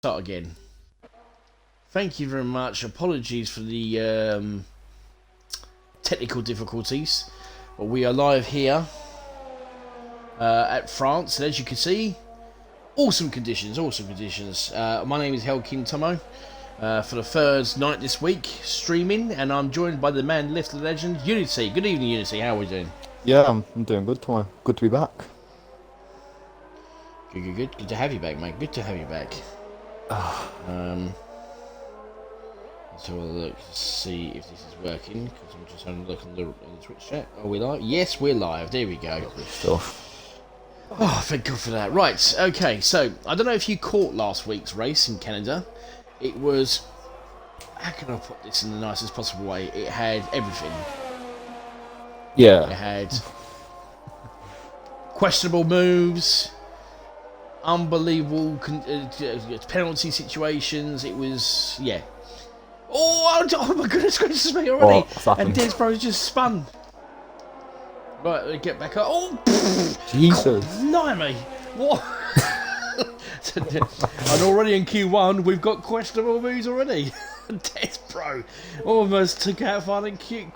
Start again. Thank you very much. Apologies for the technical difficulties. But we are live here at France, and as you can see, awesome conditions. My name is Helkin Tomo for the third night this week, streaming, and I'm joined by the man, left, the legend, Unity. Good evening, Unity. How are we doing? Yeah, I'm doing good, Tomo. Good to be back. Good. Good to have you back, mate. Good to have you back. Let's have a look to see if this is working, because I'm just having a look on the Twitch chat. Are we live? Yes, we're live. There we go. Stuff. Oh, thank God for that. Right, okay, so I don't know if you caught last week's race in Canada. It was, how can I put this in the nicest possible way? It had everything. Yeah. It had questionable moves, unbelievable penalty situations. It was, yeah. Oh my goodness gracious me already! And Desbro's just spun. Right, get back up. Oh, Jesus! Blimey! What? And already in Q1, we've got questionable moves already. Desbro almost took out Violent Quiche.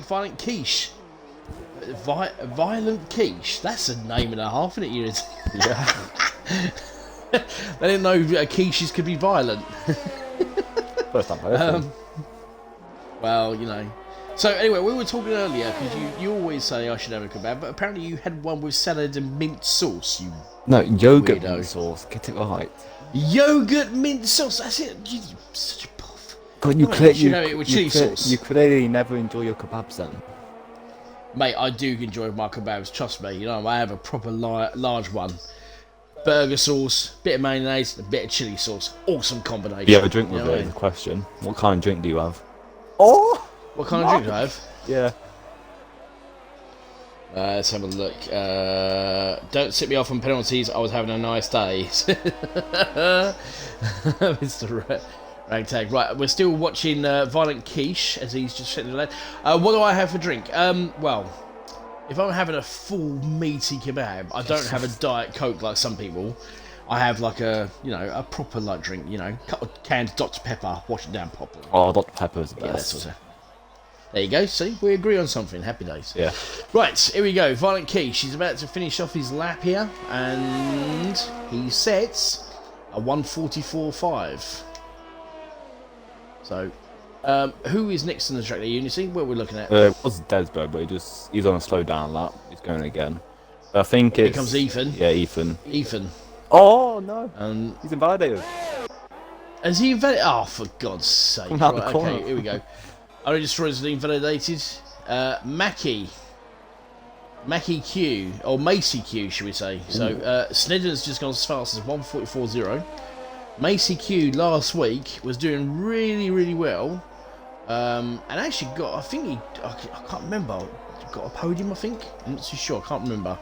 Violent Quiche. That's a name and a half, isn't it, Unity? Yeah. They didn't know quiches could be violent. First time heard. Well, you know. So anyway, we were talking earlier because you always say I should have a kebab, but apparently you had one with salad and mint sauce. You no, yogurt weirdo. mint sauce. Get it right. Yogurt mint sauce. That's it. You're such a puff. God, you clearly never enjoy your kebabs then. Mate, I do enjoy my kebabs. Trust me. You know, I have a proper large one. Burger sauce, bit of mayonnaise, a bit of chili sauce. Awesome combination. You have a drink with it? Is the question. What kind of drink do you have? Oh! What kind of drink do I have? Yeah. Let's have a look. Don't sit me off on penalties. I was having a nice day. Mr. Ragtag. Right, we're still watching Violent Quiche as he's just sitting there. What do I have for drink? Well, if I'm having a full meaty kebab, I don't have a Diet Coke like some people. I have like a proper light drink, couple of canned Dr. Pepper, wash it down properly. Oh, Dr. Pepper's the best. Yeah, that's what's there you go, see? We agree on something. Happy days. Yeah. Right, here we go. Violent Quiche. He's about to finish off his lap here, and he sets a 1:44.5. So, who is next in the track there, Unity? What are we looking at? It was Desbro, but he's on a slow down lap. He's going again. I think Here comes Ethan. Yeah, Ethan. Oh, no. He's invalidated. Is he invalidated? Oh, for God's sake. Right, okay, here we go. Only destroyers are invalidated. Mackie Q, or Macy Q, should we say. So, Snedden's just gone as fast as 1:44.0. Macy Q last week was doing really, really well. And actually got, I can't remember, got a podium, I think? I'm not too sure, I can't remember.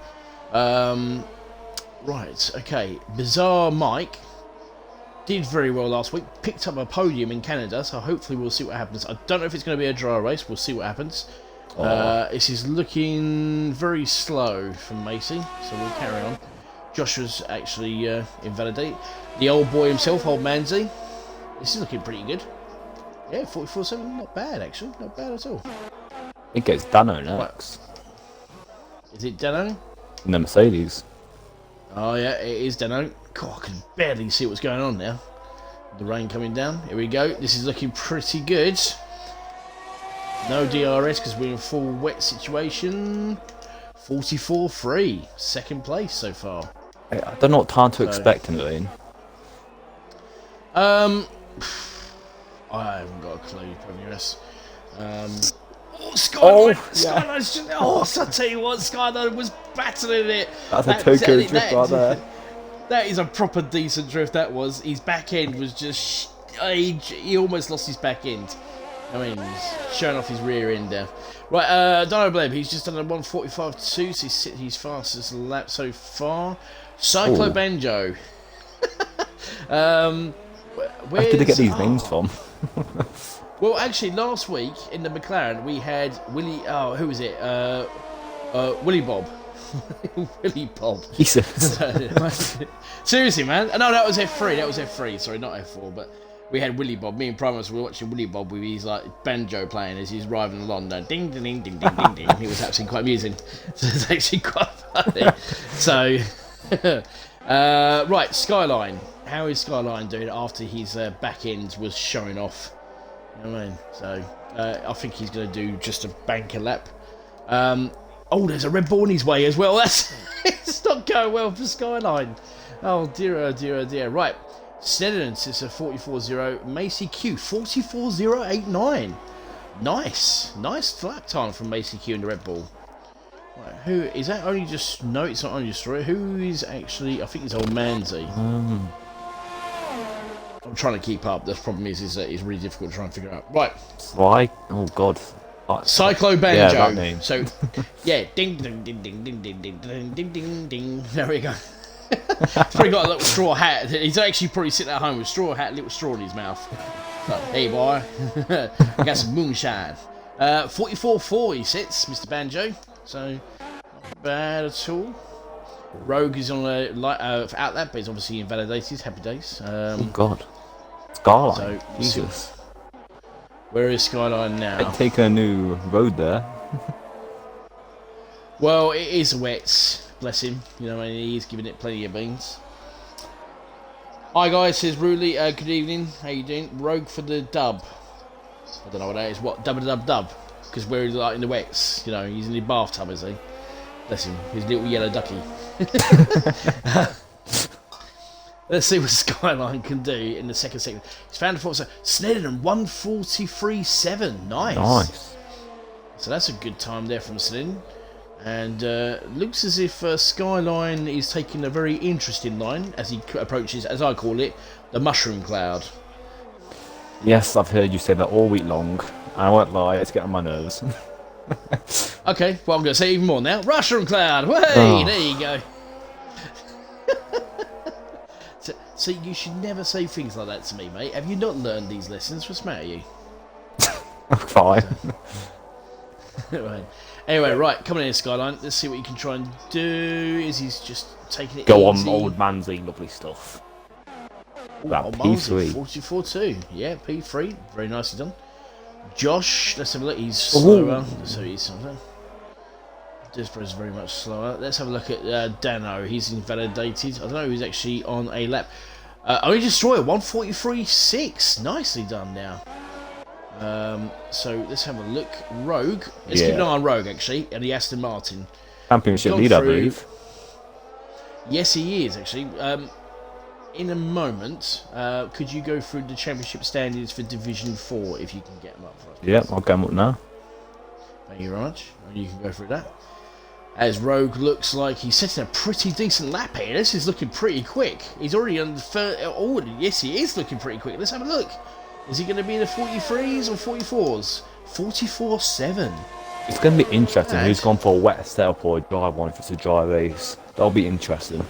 Right, okay. Bizarre Mike did very well last week, picked up a podium in Canada, so hopefully we'll see what happens. I don't know if it's going to be a dry race, we'll see what happens. This is looking very slow from Macy, so we'll carry on. Joshua's actually invalidated. The old boy himself, old Manzi. This is looking pretty good. Yeah, 44.7, not bad actually, not bad at all. I think it's Dano next. Is it Dano? In the Mercedes. Oh yeah, it is Dano. God, I can barely see what's going on now. The rain coming down. Here we go. This is looking pretty good. No DRS because we're in a full wet situation. 44.3, second place so far. I don't know what time to expect in the lane. I haven't got a clue, Premier. Skyline's just, I tell you what, Skyline was battling it. That's a Tokyo drift right there. That is a proper decent drift, that was. His back end was just, he almost lost his back end. I mean, he's showing off his rear end there. Right, Dino Bleb, he's just done a 1:45.2, so he's fastest lap so far. Cyclo Banjo. Where did they get these names from? Well, actually, last week in the McLaren we had Willie. Oh, who was it? Willie Bob Willy Bob. Jesus. Seriously, man. No, that was F3. That was F3. Sorry, not F4. But we had Willy Bob. Me and Primus were watching Willy Bob with his like banjo playing as he's driving along. Ding, ding, ding, ding, ding, ding, ding. It was actually quite amusing. So it's actually quite funny. So, right, Skyline. How is Skyline doing after his back end was showing off? You know what I mean? So, I think he's going to do just a banker lap. Oh, there's a Red Bull in his way as well. It's not going well for Skyline. Oh dear, oh dear, oh dear. Right, Snedden's is a 44.0. Macy Q 44.089. Nice lap time from Macy Q in the Red Bull. Right, who is that? Only just no, it's not only just right. Who is actually? I think it's old Manzi. I'm trying to keep up. The problem is that it's really difficult to try and figure out. Right. Why? Oh God. Cyclo Banjo. Yeah, that name. So, yeah, ding ding ding ding ding ding ding ding ding ding ding. There we go. He's probably got a little straw hat. He's actually probably sitting at home with a straw hat, little straw in his mouth. Like, hey boy, I got some moonshine. 44.4 he sits, Mr. Banjo. So, not bad at all. Rogue is on a light outlap, but he's obviously invalidated. Happy days. Oh God. Skyline. So, Jesus. Where is Skyline now? They've taken a new road there. Well, it is wet. Bless him. You know, and he is giving it plenty of beans. Hi guys, says Ruli. Good evening. How you doing? Rogue for the dub. I don't know what that is. What dub? Because we're like in the wets. You know, he's in the bathtub, is he? Bless him. His little yellow ducky. Let's see what Skyline can do in the second segment. He's found a fault. So Snedden 143.7. Nice. So that's a good time there from Snedden. And looks as if Skyline is taking a very interesting line as he approaches, as I call it, the mushroom cloud. Yes, I've heard you say that all week long. I won't lie, it's getting on my nerves. Okay, well I'm going to say even more now. Mushroom cloud! Hey, there you go. So you should never say things like that to me, mate. Have you not learned these lessons? What's the matter with you? I'm fine. Right. Anyway, right, coming in Skyline. Let's see what you can try and do. Is he's just taking it Go easy? on, old man's lovely stuff. That Old P3. 44.2. Yeah, P3. Very nicely done. Josh, let's have a look. He's slower. So he's something. Dispro's very much slower. Let's have a look at Dano. He's invalidated. I don't know who's actually on a lap. Only Destroyer, 143.6. Nicely done now. So let's have a look. Rogue. Let's keep an eye on Rogue, actually. And the Aston Martin. Championship lead, I believe. Yes, he is, actually. In a moment, could you go through the championship standings for Division 4 if you can get them up for us? Yep, I'll get them up now. Thank you very much. You can go through that. As Rogue looks like he's setting a pretty decent lap here. This is looking pretty quick. He's already on the third. Oh, yes, he is looking pretty quick. Let's have a look. Is he going to be in the 43s or 44s? 44.7. It's going to be interesting who's gone for a wet setup or a dry one if it's a dry race. That'll be interesting.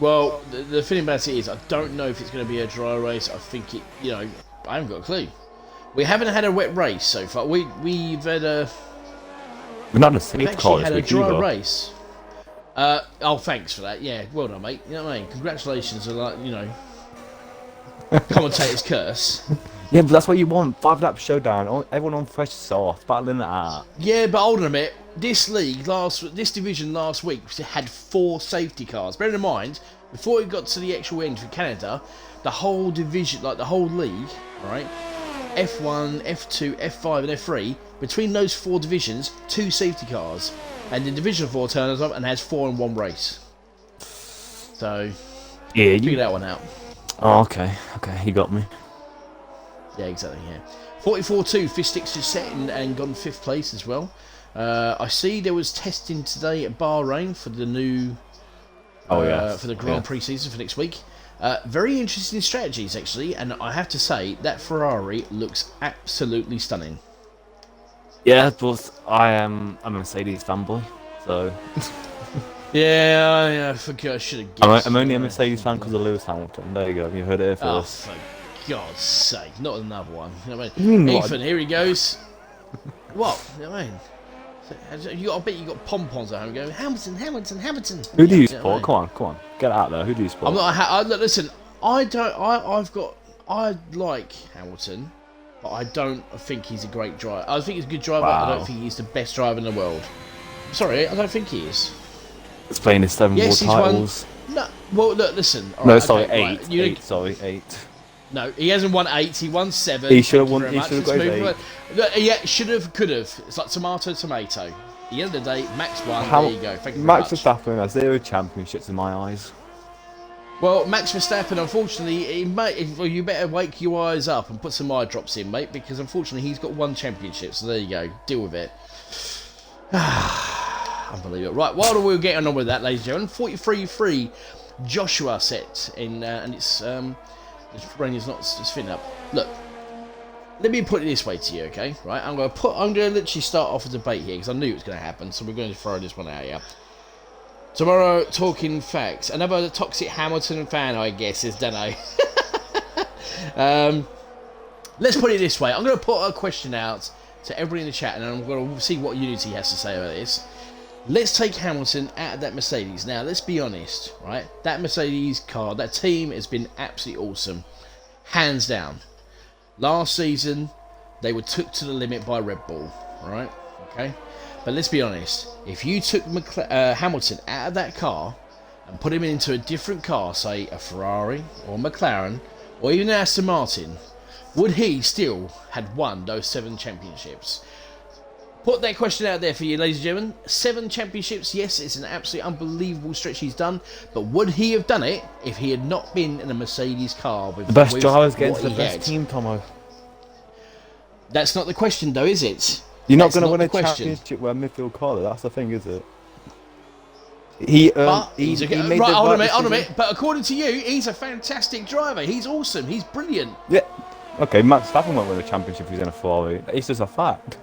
Well, the thing about it is, I don't know if it's going to be a dry race. I think it, you know, I haven't got a clue. We haven't had a wet race so far. We've had a. We've not had a safe car had this a week dry either. race. Oh, thanks for that. Yeah, well done, mate. You know what I mean? Congratulations are like, you know, commentator's curse. Yeah, but that's what you want. 5-lap showdown. Everyone on fresh sauce, battling it out. Yeah, but hold on a minute. This division last week had 4 safety cars. Bear in mind, before it got to the actual end for Canada, the whole division, like the whole league, right? F1, F2, F5 and F3, between those 4 divisions, 2 safety cars. And the Division 4 turns up and has 4 in one race. So, yeah, figure that one out. Oh, okay, he got me. Yeah, exactly, yeah. 44.2, Fistix is set and gone 5th place as well. I see there was testing today at Bahrain for the new... for the Grand Prix season for next week. Very interesting strategies, actually, and I have to say, that Ferrari looks absolutely stunning. Yeah, but I'm a Mercedes fanboy, so... Yeah, I forgot, I should have guessed. I'm only a Mercedes fan because of Lewis Hamilton. There you go, you heard it here first. Oh, for God's sake, not another one. You know what I You mean? mean what? Ethan, here he goes. What? You know what I mean? I bet you got pom-poms at home going, Hamilton. Who do you know what I support? mean? Come on. Get out there. Who do you support? I'm not. Look, listen, I don't. I like Hamilton, but I don't think he's a great driver. I think he's a good driver. Wow. I don't think he's the best driver in the world. Sorry, I don't think he is. He's playing his 7 world titles. No, well, look, listen. No, right, sorry, okay, 8. Right, 8. No, he hasn't won 8. He won 7. He should have won. He should have got 8. Yeah, should have, could have. It's like tomato. At the end of the day, Max won. There you go. Thank you very Max much. Verstappen has 0 championships in my eyes. Well, Max Verstappen, unfortunately, you better wake your eyes up and put some eye drops in, mate, because unfortunately he's got 1 championship. So there you go. Deal with it. Unbelievable. Right, while we're getting on with that, ladies and gentlemen, 43-3 Joshua set in, and it's the rain is not just fitting up. Look, let me put it this way to you, okay? Right, I'm going to literally start off a debate here because I knew it was going to happen, so we're going to throw this one out here. Tomorrow, talking facts. Another toxic Hamilton fan, I guess, is Dano. Let's put it this way. I'm going to put a question out to everybody in the chat, and I'm going to see what Unity has to say about this. Let's take Hamilton out of that Mercedes. Now, let's be honest, right? That Mercedes car, that team has been absolutely awesome. Hands down. Last season, they were took to the limit by Red Bull, right? Okay? But let's be honest. If you took Hamilton out of that car and put him into a different car, say a Ferrari or McLaren or even Aston Martin, would he still have won those 7 championships? Put that question out there for you, ladies and gentlemen. 7 championships, yes, it's an absolutely unbelievable stretch he's done, but would he have done it if he had not been in a Mercedes car with The best drivers getting what to the he best had? team, Tomo. That's not the question, though, is it? You're not That's going to win the a question. championship with a midfield car, though. That's the thing, is it? He made Right, the hold on a decision. minute. But according to you, he's a fantastic driver. He's awesome. He's brilliant. Yeah. Okay, Max Verstappen won't win a championship if he's in a Ferrari. It's just a fact.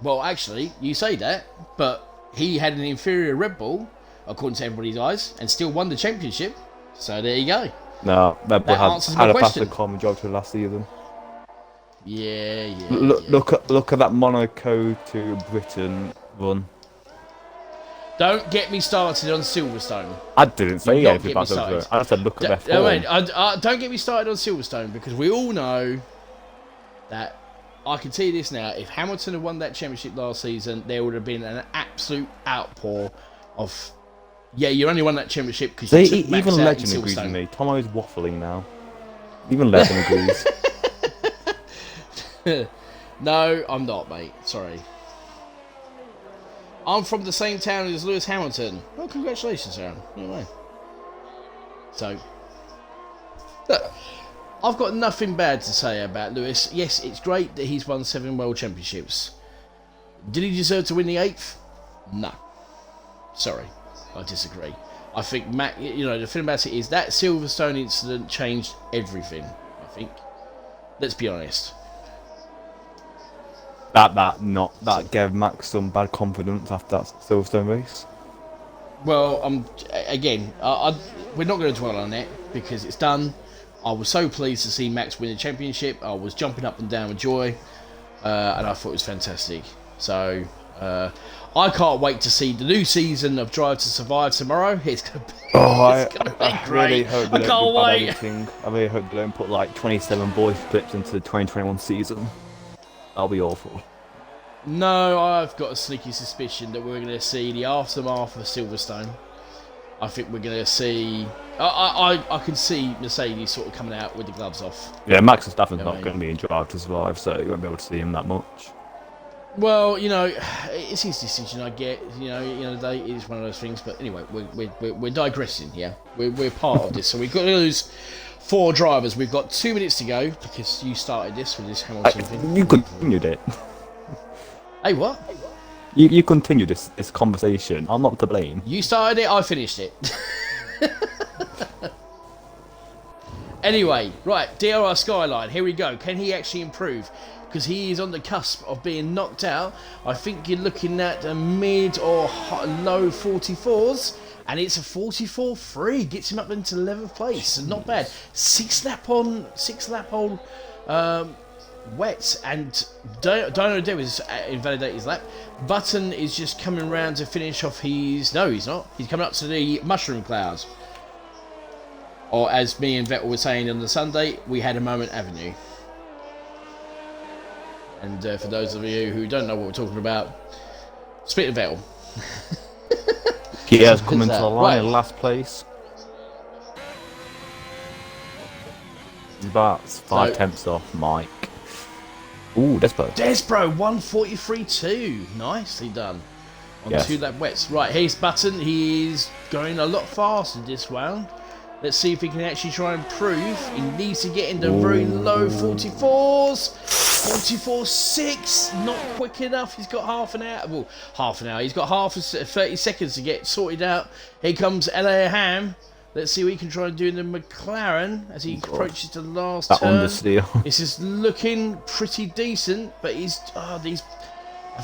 Well, actually, you say that, but he had an inferior Red Bull, according to everybody's eyes, and still won the championship. So there you go. No, Red Bull answers had my a faster question. car majority last season. Yeah. Look at that Monaco to Britain run. Don't get me started on Silverstone. I didn't say not anything get me about started. Silverstone. I said look at their form. Don't get me started on Silverstone, because we all know that, I can tell you this now, if Hamilton had won that championship last season, there would have been an absolute outpour of, yeah, you only won that championship because you took Max even out Legend in agrees with Silverstone. me. Tomo's waffling now. Even Legend agrees. No, I'm not, mate. Sorry. I'm from the same town as Lewis Hamilton. Well, congratulations, Aaron. No way. So, look, I've got nothing bad to say about Lewis. Yes, it's great that he's won 7 world championships. Did he deserve to win the 8th? No. Sorry, I disagree. I think the thing about it is that Silverstone incident changed everything. I think. Let's be honest. That gave Max some bad confidence after that Silverstone race. Well, again, we're not going to dwell on it because it's done. I was so pleased to see Max win the championship. I was jumping up and down with joy, and I thought it was fantastic. So, I can't wait to see the new season of Drive to Survive tomorrow. It's going to be, I great. really hope they I don't can't do bad wait. editing. I really hope they don't put like 27 voice clips into the 2021 season. That'll be awful. No, I've got a sneaky suspicion that we're going to see the aftermath of Silverstone. I think we're going to see... I can see Mercedes sort of coming out with the gloves off. Yeah, Max Verstappen's I not mean- going to be in Drive to Survive, so you won't be able to see him that much. Well, it's his decision. I get, it is one of those things. But anyway, we're digressing. Yeah, we're part of this. So we've got to lose 4 drivers. We've got 2 minutes to go because you started this with this Hamilton thing. You continued it. Hey, what? You continued this conversation. I'm not to blame. You started it. I finished it. Anyway, right, DRR Skyline. Here we go. Can he actually improve? Because he is on the cusp of being knocked out. I think you're looking at a mid or low 44s, and it's a 44.3. Gets him up into 11th place. So not bad. Six lap on wets, and Dino Dev is invalidate his lap. Button is just coming round to finish off his... No, he's not. He's coming up to the mushroom clouds. Or as me and Vettel were saying on the Sunday, we had a moment avenue. And for those of you who don't know what we're talking about, split the Vettel. He has come into the line in last place. That's 5 tenths off Mike. Ooh, Despro. Despro, 143.2. Nicely done. On 2 lap wets. Right, here's Button. He's going a lot faster this round. Let's see if he can actually try and prove. He needs to get into very low 44s. 44.6. Not quick enough. He's got half an hour. Well, half an hour. He's got 30 seconds to get sorted out. Here comes LA Ham. Let's see what he can try and do in the McLaren as he approaches the last turn. Understeer. This is looking pretty decent, but he's... I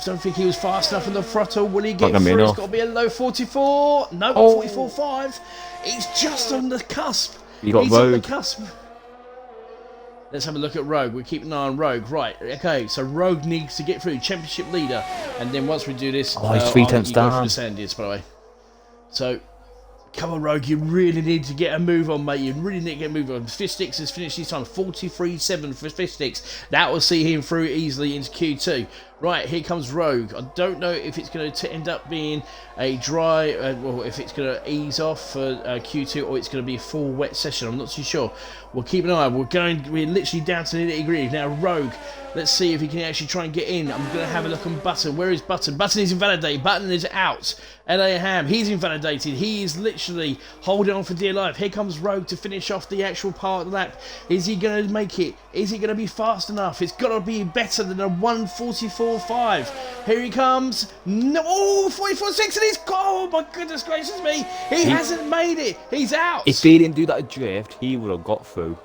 don't think he was fast enough on the throttle. Will he get through? It's got to be a low 44. No, 44.5. He's just on the cusp. You got He's Rogue. on the cusp. Let's have a look at Rogue. We're keeping an eye on Rogue. Right, okay, so Rogue needs to get through. Championship leader. And then once we do this... he's 3 tenths down. Go for the Sandies, by the way. So... Come on, Rogue, you really need to get a move on, mate. You really need to get a move on. Fisticks has finished this time. 43.7 for Fisticks. That will see him through easily into Q2. Right, here comes Rogue. I don't know if it's going to end up being a dry... well, if it's going to ease off for Q2 or it's going to be a full wet session. I'm not too sure. We'll keep an eye. We're literally down to the nitty-gritty. Now, Rogue, let's see if he can actually try and get in. I'm going to have a look on Button. Where is Button? Button is invalidated. Button is out. LA Ham, he's invalidated. He is literally holding on for dear life. Here comes Rogue to finish off the actual part of the lap. Is he going to make it? Is he going to be fast enough? It's got to be better than a 144.5. Here he comes. No, 44.6 and he's... Oh my goodness gracious me. He hasn't made it. He's out. If he didn't do that drift, he would have got through.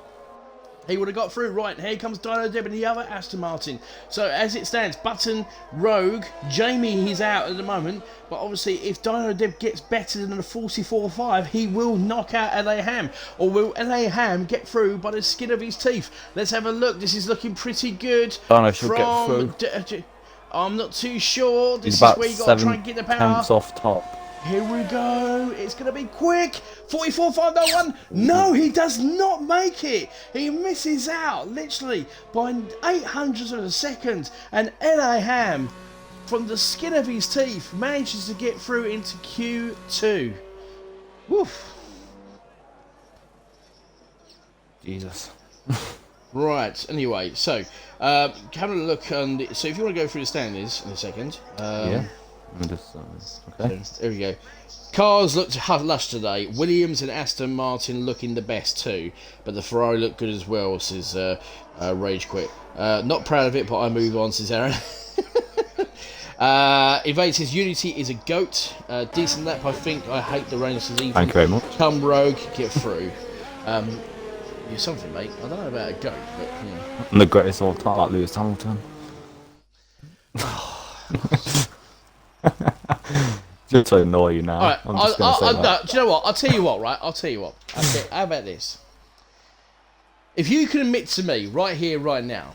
He would have got through. Right, here comes Dino Deb and the other Aston Martin. So as it stands, Button, Rogue, Jamie, he's out at the moment. But obviously, if Dino Deb gets better than a 44.5, he will knock out LA Ham. Or will LA Ham get through by the skin of his teeth? Let's have a look. This is looking pretty good. Dino should get through. I'm not too sure. This He's about is where you got to try and get the power. tenths off top. Here we go. It's going to be quick. 44.501. No, he does not make it. He misses out literally by 800ths of a second. And LA Ham, from the skin of his teeth, manages to get through into Q2. Woof. Jesus. Right, anyway, so having a look on the, so if you want to go through the standings in a second. Yeah. Okay. So, there we go. Cars looked lush today. Williams and Aston Martin looking the best too, but the Ferrari looked good as well, says Rage Quit. Not proud of it, but I move on, says Aaron. Evade says Unity is a goat. Decent lap, I think. I hate the rain, says Ethan. Thank you very much. Come Rogue, get through. You're something, mate. I don't know about a goat, but yeah. I'm the greatest of all time, like Lewis Hamilton. Just to annoy you now. Right, I'm just going to say that. do you know what? I'll tell you what, right? I'll tell you what. Okay, how about this? If you can admit to me, right here, right now,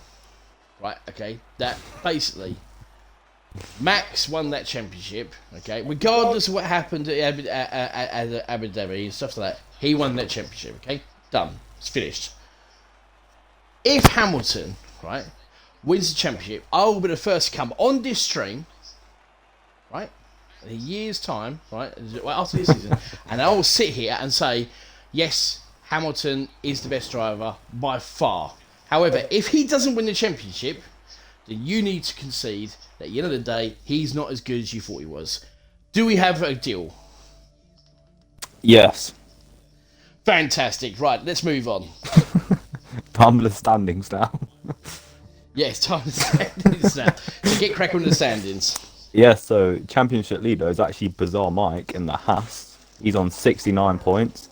right, okay, that basically Max won that championship, okay, regardless of what happened at Abu Dhabi and stuff like that, he won that championship, okay? Done. It's finished. If Hamilton, right, wins the championship, I will be the first to come on this stream, right, in a year's time, right, after this season, and I will sit here and say, yes, Hamilton is the best driver by far. However, if he doesn't win the championship, then you need to concede that at the end of the day, he's not as good as you thought he was. Do we have a deal? Yes. Fantastic. Right, let's move on. Tumbler Standings now. Yes, time to standings now. So get cracking with the standings. Yeah, so championship leader is actually Bizarre Mike in the Haas. He's on 69 points.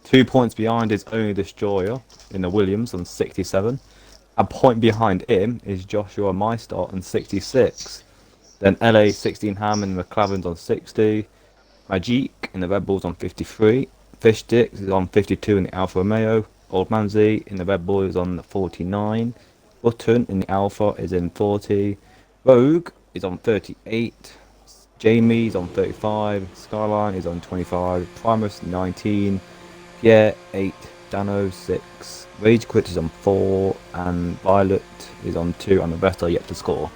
2 points behind is Only Destroyer in the Williams on 67. A point behind him is Joshua Meister on 66. Then LA 16 Ham in the McLaren's on 60. Magic in the Red Bulls on 53. Fish Sticks is on 52 in the Alfa Romeo. Old Man Z in the Red Bull is on 49. Button in the Alpha is in 40. Rogue is on 38. Jamie's on 35. Skyline is on 25. Primus 19. Pierre 8. Dano 6. Rage Quit is on 4. And Violet is on 2. And the rest are yet to score.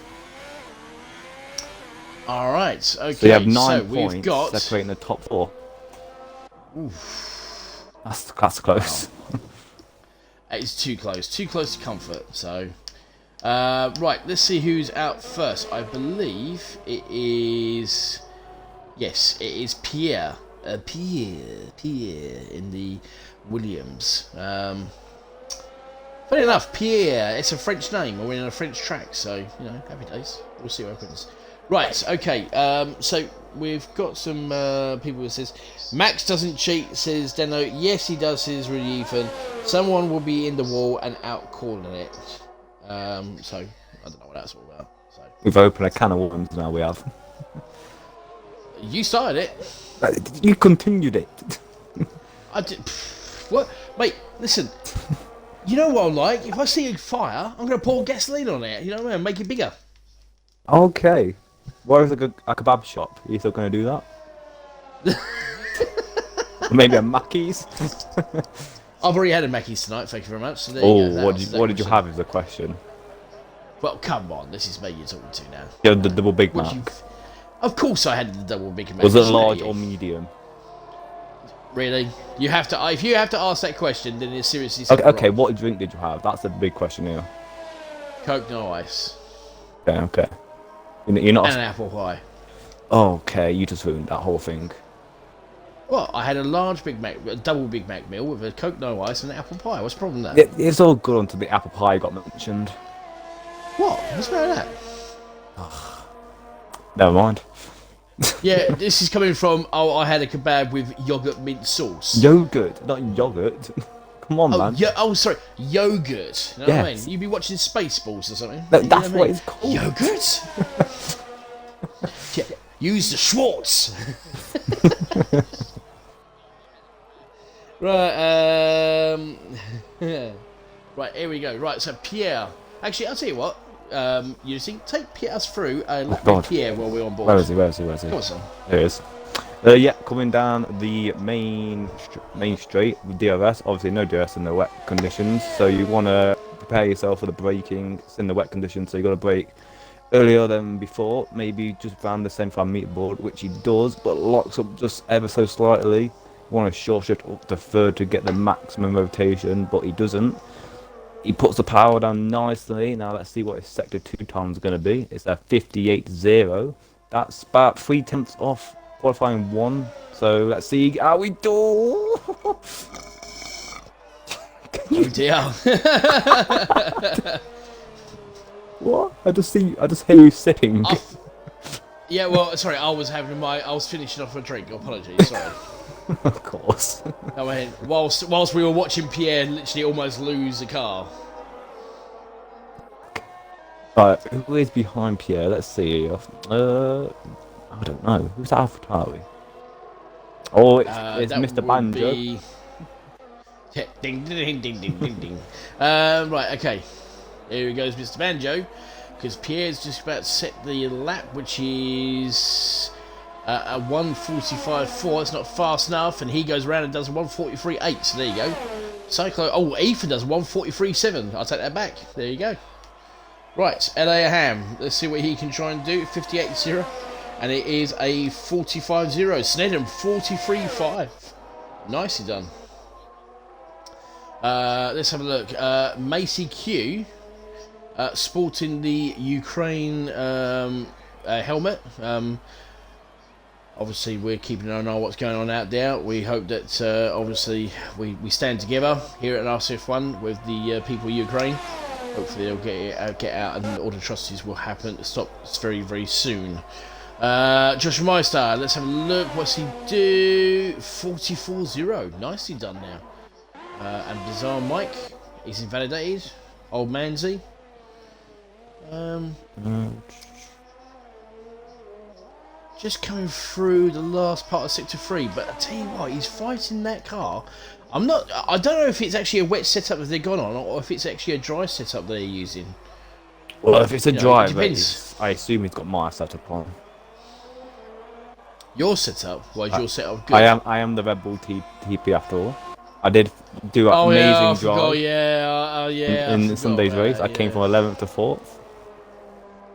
All right. Okay. So you have 9 we've points got separating the top 4. Oof. That's close. Wow. It's too close to comfort. So, right, let's see who's out first. I believe it is. Yes, it is Pierre. Pierre in the Williams. Funny enough, Pierre. It's a French name, or in a French track. So happy days. We'll see what happens. Right. Okay. So we've got some people who says Max doesn't cheat. Says Deno. Yes, he does. Says really Ethan. Someone will be in the wall and out calling it. So I don't know what that's all about. So We've opened a can of worms now. We have. you started it. You continued it. I did. What, mate? Listen. You know what I'm like? If I see a fire, I'm gonna pour gasoline on it. You know what I mean? Make it bigger. Okay. What is a kebab shop? Are you still going to do that? Maybe a Mackey's? I've already had a Mackey's tonight, thank you very much. So there Oh, you go. what did you have is the question. Well, come on, this is me you're talking to now. Yeah, the double Big Mac. Of course I had the double Big Mac. Was it large or medium? Really? You have to. If you have to ask that question, then it's seriously Okay, wrong. what drink did you have? That's the big question here. Coke, no ice. Okay. You're not... And an apple pie. Okay, you just ruined that whole thing. Well, I had a large Big Mac, a double Big Mac meal with a Coke, no ice, and an apple pie. What's the problem with that? It's all good until the apple pie got mentioned. What? What's wrong with that? Never mind. Yeah, this is coming from, I had a kebab with yogurt mint sauce. Yogurt, not yogurt. Come on, man. Sorry, yogurt. You know what I mean? You'd be watching Spaceballs or something. No, that's what it's called. Yogurt? Yeah, use the Schwartz. Right, right, here we go. Right, so Pierre. Actually, I'll tell you what. You see, take us through a lap with Pierre while we're on board. Where is he? Come on, son. There he is. Yeah, coming down the main straight with DRS. Obviously, no DRS in the wet conditions, so you want to prepare yourself for the braking. It's in the wet conditions, so you got to brake earlier than before. Maybe just around the 75 meter board, which he does, but locks up just ever so slightly. You want to short shift up to third to get the maximum rotation, but he doesn't. He puts the power down nicely. Now let's see what his sector 2 time is going to be. It's a 58.0. That's about 3/10 off qualifying 1. So let's see how we do. Oh dear. What? I just hear you sitting. Yeah, well, sorry, I was finishing off a drink. Apologies, sorry. Of course. I mean, whilst we were watching Pierre literally almost lose a car. Right, who is behind Pierre? Let's see. I don't know. Who's AlphaTauri? Oh, it's Mr. Banjo. Yeah, ding, ding, ding, ding, ding, ding. Right, okay. Here goes Mr. Banjo, because Pierre's just about to set the lap, which is a 1:45.4. It's not fast enough, and he goes around and does a 1:43.8. So there you go. Cyclo. Oh, Ethan does 1:43.7. I'll take that back. There you go. Right, L.A. Ham. Let's see what he can try and do. 58.0, and it is a 45.0. Snedham 43.5. Nicely done. Let's have a look. Macy Q, sporting the Ukraine helmet. Obviously, we're keeping an eye on what's going on out there. We hope that obviously we stand together here at RSF1 with the people of Ukraine. Hopefully, they'll get out and all the atrocities will happen. Stop very, very soon. Joshua Meister, let's have a look. What's he do? 44.0. Nicely done now. And Bizarre Mike, he's invalidated. Old Manzy. just coming through the last part of Sector 3, but I tell you what, he's fighting that car. I don't know if it's actually a wet setup that they've gone on, or if it's actually a dry setup they're using. Well, if it's a dry, it depends. I assume he's got my setup on. Your setup? Why is your setup good? I am the Red Bull TP after all. I did do an amazing drive. In Sunday's race, I came from 11th to 4th.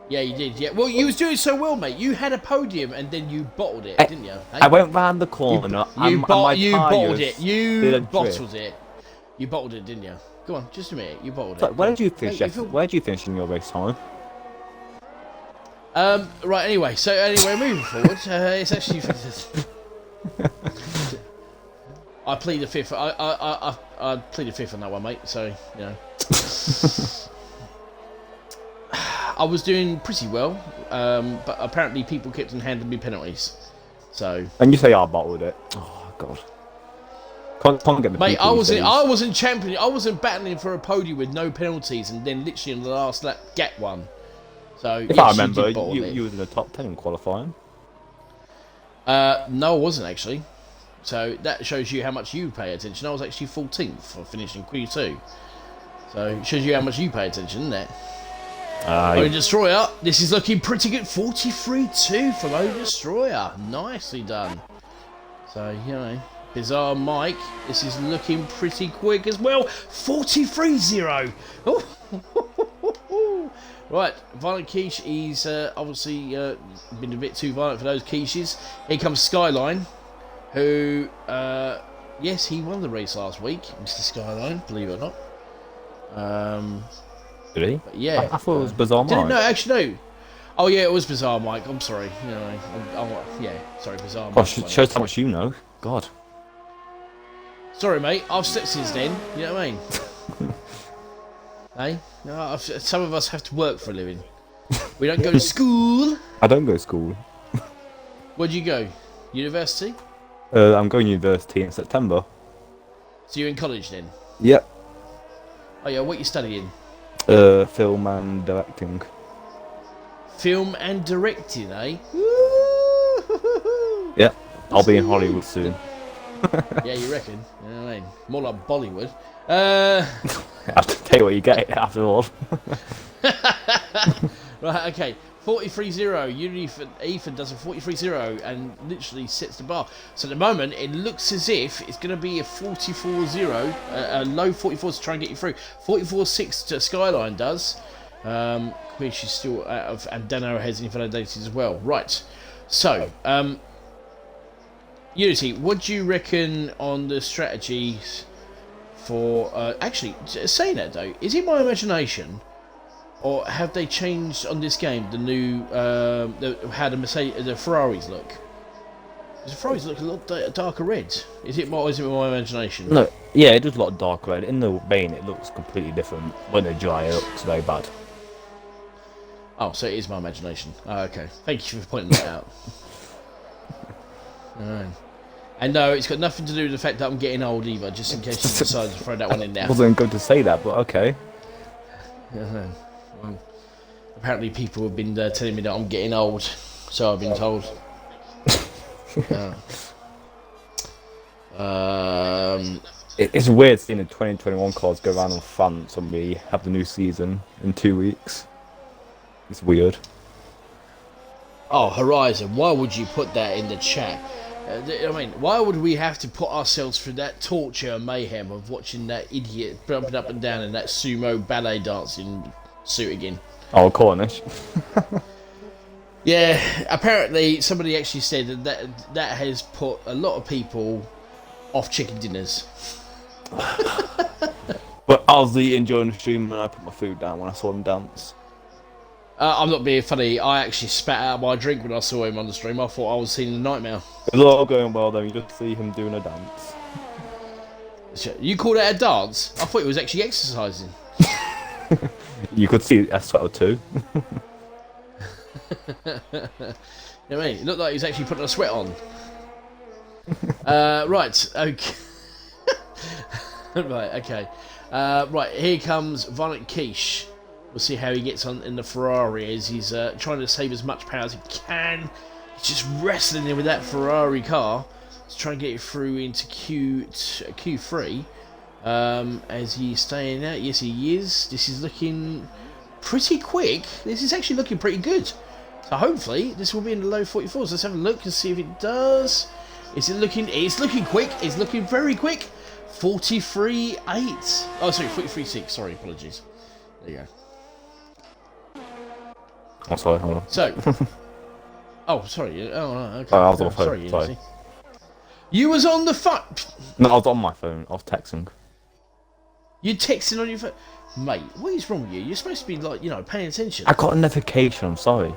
Yeah, you did. Yeah, well, you was doing so well, mate. You had a podium and then you bottled it, didn't you? Hey? I went round the corner. You bottled it. You bottled it. You bottled it, didn't you? Go on, just a minute. You bottled it. Where did you finish? Where did you finish in your race time? Right. Anyway, moving forward, it's actually. I plead the fifth. I plead the fifth on that one, mate. So you know. I was doing pretty well, but apparently people kept on handing me penalties. So. And you say I bottled it. Oh God. Can't get the mate, I wasn't champion. I wasn't battling for a podium with no penalties, and then literally in the last lap get one. So if I remember, you was in the top 10 in qualifying. No, I wasn't actually. So that shows you how much you pay attention. I was actually 14th for finishing Q2. So it shows you how much you pay attention, isn't it? Owen Destroyer, this is looking pretty good. 43-2 from Owen Destroyer. Nicely done. So, you know, Bizarre Mike, this is looking pretty quick as well. 43-0. Oh. Right, Violent Quiche, he's obviously been a bit too violent for those quiches. Here comes Skyline, who, yes, he won the race last week, Mr. Skyline, believe it or not. Did he? Yeah. I thought it was Bizarre Mike. No, actually, no. Oh, yeah, it was Bizarre Mike. I'm sorry. You know, sorry, Bizarre Mike. Gosh, it shows how much you know. God. Sorry, mate. I've slept since then. You know what I mean? Hey? No, some of us have to work for a living. We don't go to school. I don't go to school. Where'd you go? University? I'm going to university in September. So you're in college then? Yep. Oh, yeah. What are you studying? Film and directing. Film and directing, eh? Yeah, I'll be in Hollywood soon. Yeah, you reckon? You know what I mean? More like Bollywood. I have to tell you what you get after all. Right, okay. 43-0. Ethan does a 43-0 and literally sets the bar. So at the moment, it looks as if it's going to be a 44-0, a low 44 to try and get you through. 44-6 to Skyline does. Which is still out of, and Dan Arrowhead's invalidated as well. Right. So, Unity, what do you reckon on the strategies for... actually, saying that though, is it my imagination... Or have they changed on this game the new how the Ferraris look? Because the Ferraris look a lot darker red. Is it my imagination? No, yeah, it does a lot darker red. In the rain, it looks completely different. When they dry, it looks very bad. Oh, so it is my imagination. Oh, okay. Thank you for pointing that out. Alright. And no, it's got nothing to do with the fact that I'm getting old either. Just in case you decided to throw that one in there. I wasn't going to say that, but okay. Well, apparently people have been telling me that I'm getting old, so I've been told. It's weird seeing the 2021 cars go around in France when we have the new season in 2 weeks. It's weird. Oh, Horizon, why would you put that in the chat? I mean, why would we have to put ourselves through that torture and mayhem of watching that idiot bumping up and down in that sumo ballet dancing suit again? Oh, Cornish. Yeah, apparently somebody actually said that has put a lot of people off chicken dinners. But I was enjoying the stream and I put my food down when I saw him dance. I'm not being funny. I actually spat out my drink when I saw him on the stream. I thought I was seeing a nightmare. It was all going well though. You just see him doing a dance. You call that a dance? I thought he was actually exercising. You could see S12 too. You know what I mean? It looked like he was actually putting a sweat on. Right, okay. Right, okay. Right, here comes Violent Quiche. We'll see how he gets on in the Ferrari as he's trying to save as much power as he can. just wrestling there with that Ferrari car to try and get it through into Q3. As he's staying out, yes he is. This is looking pretty quick. This is actually looking pretty good. So hopefully this will be in the low 44s. Let's have a look and see if it does. Is it looking? It's looking quick. It's looking very quick. 43.8. Oh, sorry, 43.6. Sorry, apologies. There you go. Oh, sorry, hold on. So, oh, sorry. Oh, okay. I was on my phone. Sorry. You was on the phone. No, I was on my phone. I was texting. You're texting on your phone, mate. What is wrong with you? You're supposed to be like, paying attention. I got a notification. I'm sorry.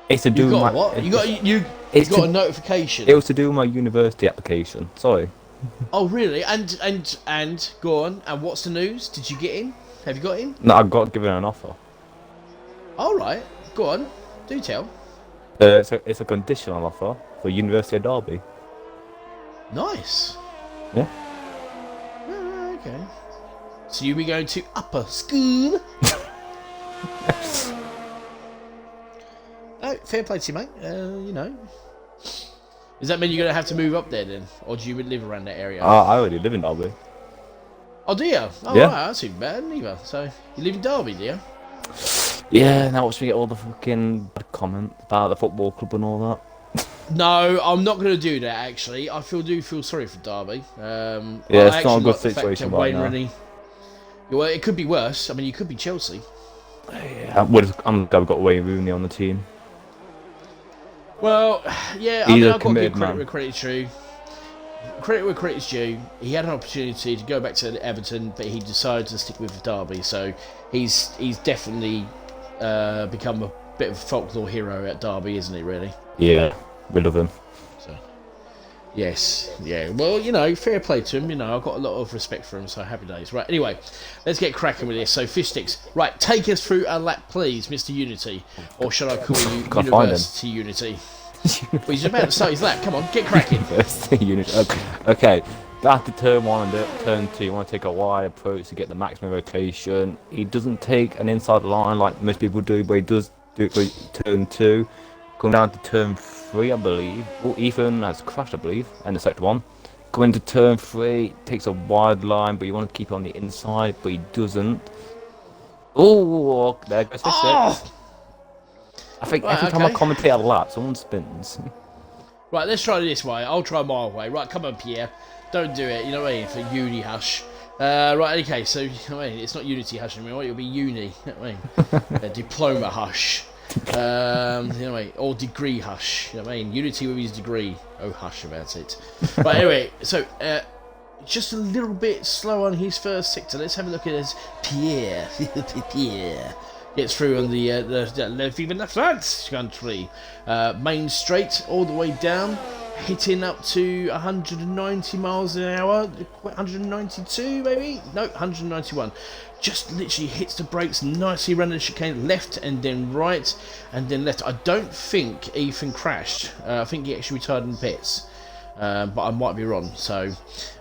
It's to do with my. What? You got a notification. It was to do with my university application. Sorry. Oh really? And go on. And what's the news? Did you get in? Have you got in? No, I got given an offer. All right. Go on. Do tell. It's a conditional offer for University of Derby. Nice. Yeah. Okay. So you'll be going to upper school? No, fair play to you, mate. Does that mean you're going to have to move up there then? Or do you live around that area? I already live in Derby. Oh, do you? Oh, yeah. Right, that's too bad neither. So, you live in Derby, do you? Yeah, now watch me get all the fucking bad comments about the football club and all that. No, I'm not going to do that, actually. I do feel sorry for Derby. Yeah, it's not a good situation right now. Well, it could be worse. I mean, you could be Chelsea. Yeah, I'm glad we've got Wayne Rooney on the team. Well, yeah, I've got to give credit where credit's due. Credit where credit's due. He had an opportunity to go back to Everton, but he decided to stick with Derby. So he's definitely become a bit of a folklore hero at Derby, isn't he? Really? Yeah, we love him. So, yes, yeah. Well, fair play to him. I've got a lot of respect for him. So happy days. Right. Anyway, let's get cracking with this. So fish sticks. Right, take us through a lap, please, Mr. Unity, or should I call you University Unity? Well, he's about to start his lap. Come on, get cracking. Okay, after turn 1 and turn 2, you want to take a wide approach to get the maximum rotation. He doesn't take an inside line like most people do, but he does do it for turn 2. Come down to turn 3, I believe. Oh, Ethan has crashed, I believe, and the sector 1. Go into turn 3, takes a wide line, but you want to keep it on the inside, but he doesn't. Oh, there goes fish sticks. I think every time I commentate a lap, someone spins. Right, let's try it this way. I'll try my way. Right, come on, Pierre. Don't do it, you know what I mean, for uni hush. Right, okay, so, it's not unity hush anymore, it'll be uni, you know what I mean? Diploma hush. Or degree hush, you know what I mean? Unity with his degree. Oh, hush about it. Right, anyway, so, just a little bit slow on his first sector. Let's have a look at his Pierre. Pierre. Gets through on the left, even the front country. Main straight all the way down, hitting up to 190 miles an hour, 192 maybe? No, 191. Just literally hits the brakes nicely, running the chicane left and then right and then left. I don't think Ethan crashed. I think he actually retired in pits. But I might be wrong. So,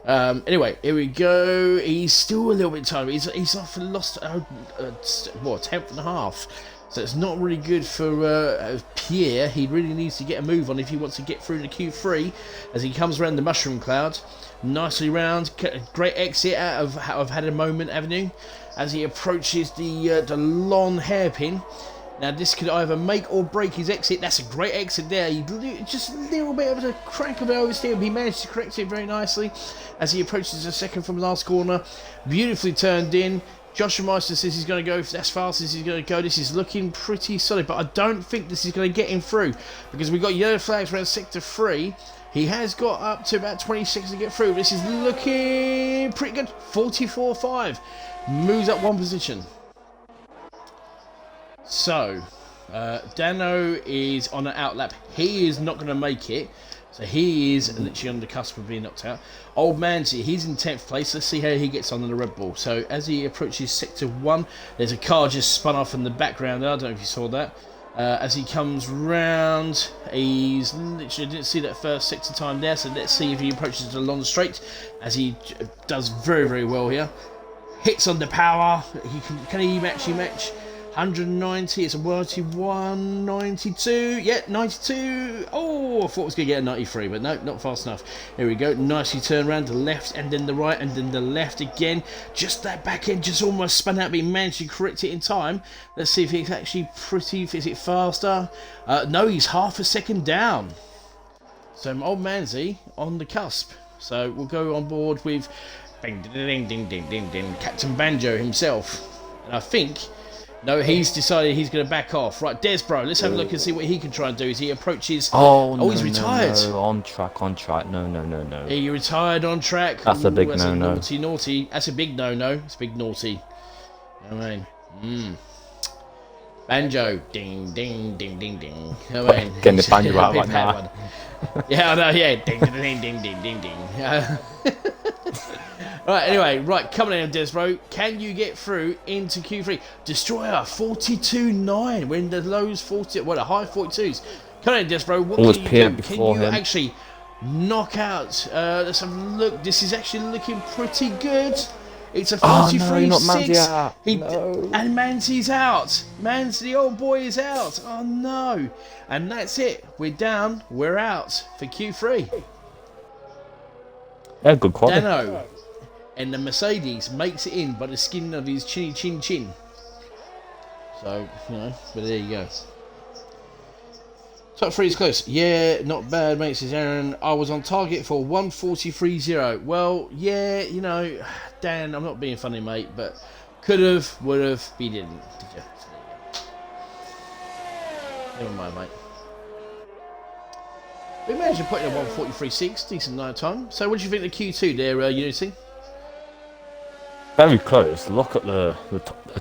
anyway, here we go. He's still a little bit tired. He's off and lost tenth and a half. So it's not really good for Pierre. He really needs to get a move on if he wants to get through the Q3 as he comes around the mushroom cloud. Nicely round, great exit out of Had a Moment Avenue as he approaches the long hairpin. Now this could either make or break his exit. That's a great exit there. Just a little bit of a crack of oversteer, but he managed to correct it very nicely as he approaches the second from last corner. Beautifully turned in. Joshua Meister says he's going to go as fast as he's going to go. This is looking pretty solid, but I don't think this is going to get him through because we've got yellow flags around sector 3. He has got up to about 20 seconds to get through. This is looking pretty good. 44.5. Moves up 1 position. So, Dano is on an outlap. He is not going to make it. So he is literally on the cusp of being knocked out. Old Manzi, he's in 10th place. Let's see how he gets on in the Red Bull. So as he approaches sector 1, there's a car just spun off in the background. I don't know if you saw that. As he comes round, he's literally didn't see that first sector time there. So let's see if he approaches the long straight, as he does very, very well here. Hits on the power. Can he match? 190, it's a worthy 192. Yeah, 92. Oh, I thought I was going to get a 93, but no, not fast enough. Here we go. Nicely turned around to the left and then the right and then the left again. Just that back end just almost spun out, but he managed to correct it in time. Let's see if it's actually pretty. Is it faster? No, he's half a second down. So old Manzi on the cusp. So we'll go on board with ding, ding, ding, ding, ding, ding, Captain Banjo himself. And I think... No, he's decided he's going to back off. Right, Desbro, let's have a look and see what he can try and do as he approaches... Oh, he's retired. No, on track. No. He retired on track. That's a big that's no-no. Naughty. That's a big no-no. It's a big naughty. I mean, Banjo, ding, ding, ding, ding, ding. I mean, getting the banjo out right now. Yeah, I know, yeah. Ding, ding, ding, ding, ding, ding. Right, anyway, right, coming in, Desbro. Can you get through into Q3? Destroyer, 42.9. We're in the lows 40, well, the high 42s. Come in, Desbro. What can you do? Can you actually knock out? Let's have a look. This is actually looking pretty good. It's a 43.6. And Manzi's out. The old boy is out. Oh, no. And that's it. We're down. We're out for Q3. Yeah, good quality. Dano. And the Mercedes makes it in by the skin of his chin. So, but there you go. Top 3 is close. Yeah, not bad, mate, says Aaron. I was on target for 143.0. Well, yeah, Dan, I'm not being funny, mate, but could have, would have, but you didn't, did you? So never mind, mate. We managed to put in a 143.6, decent night time. So what do you think of the Q2 there, Unity? Very close. Look at the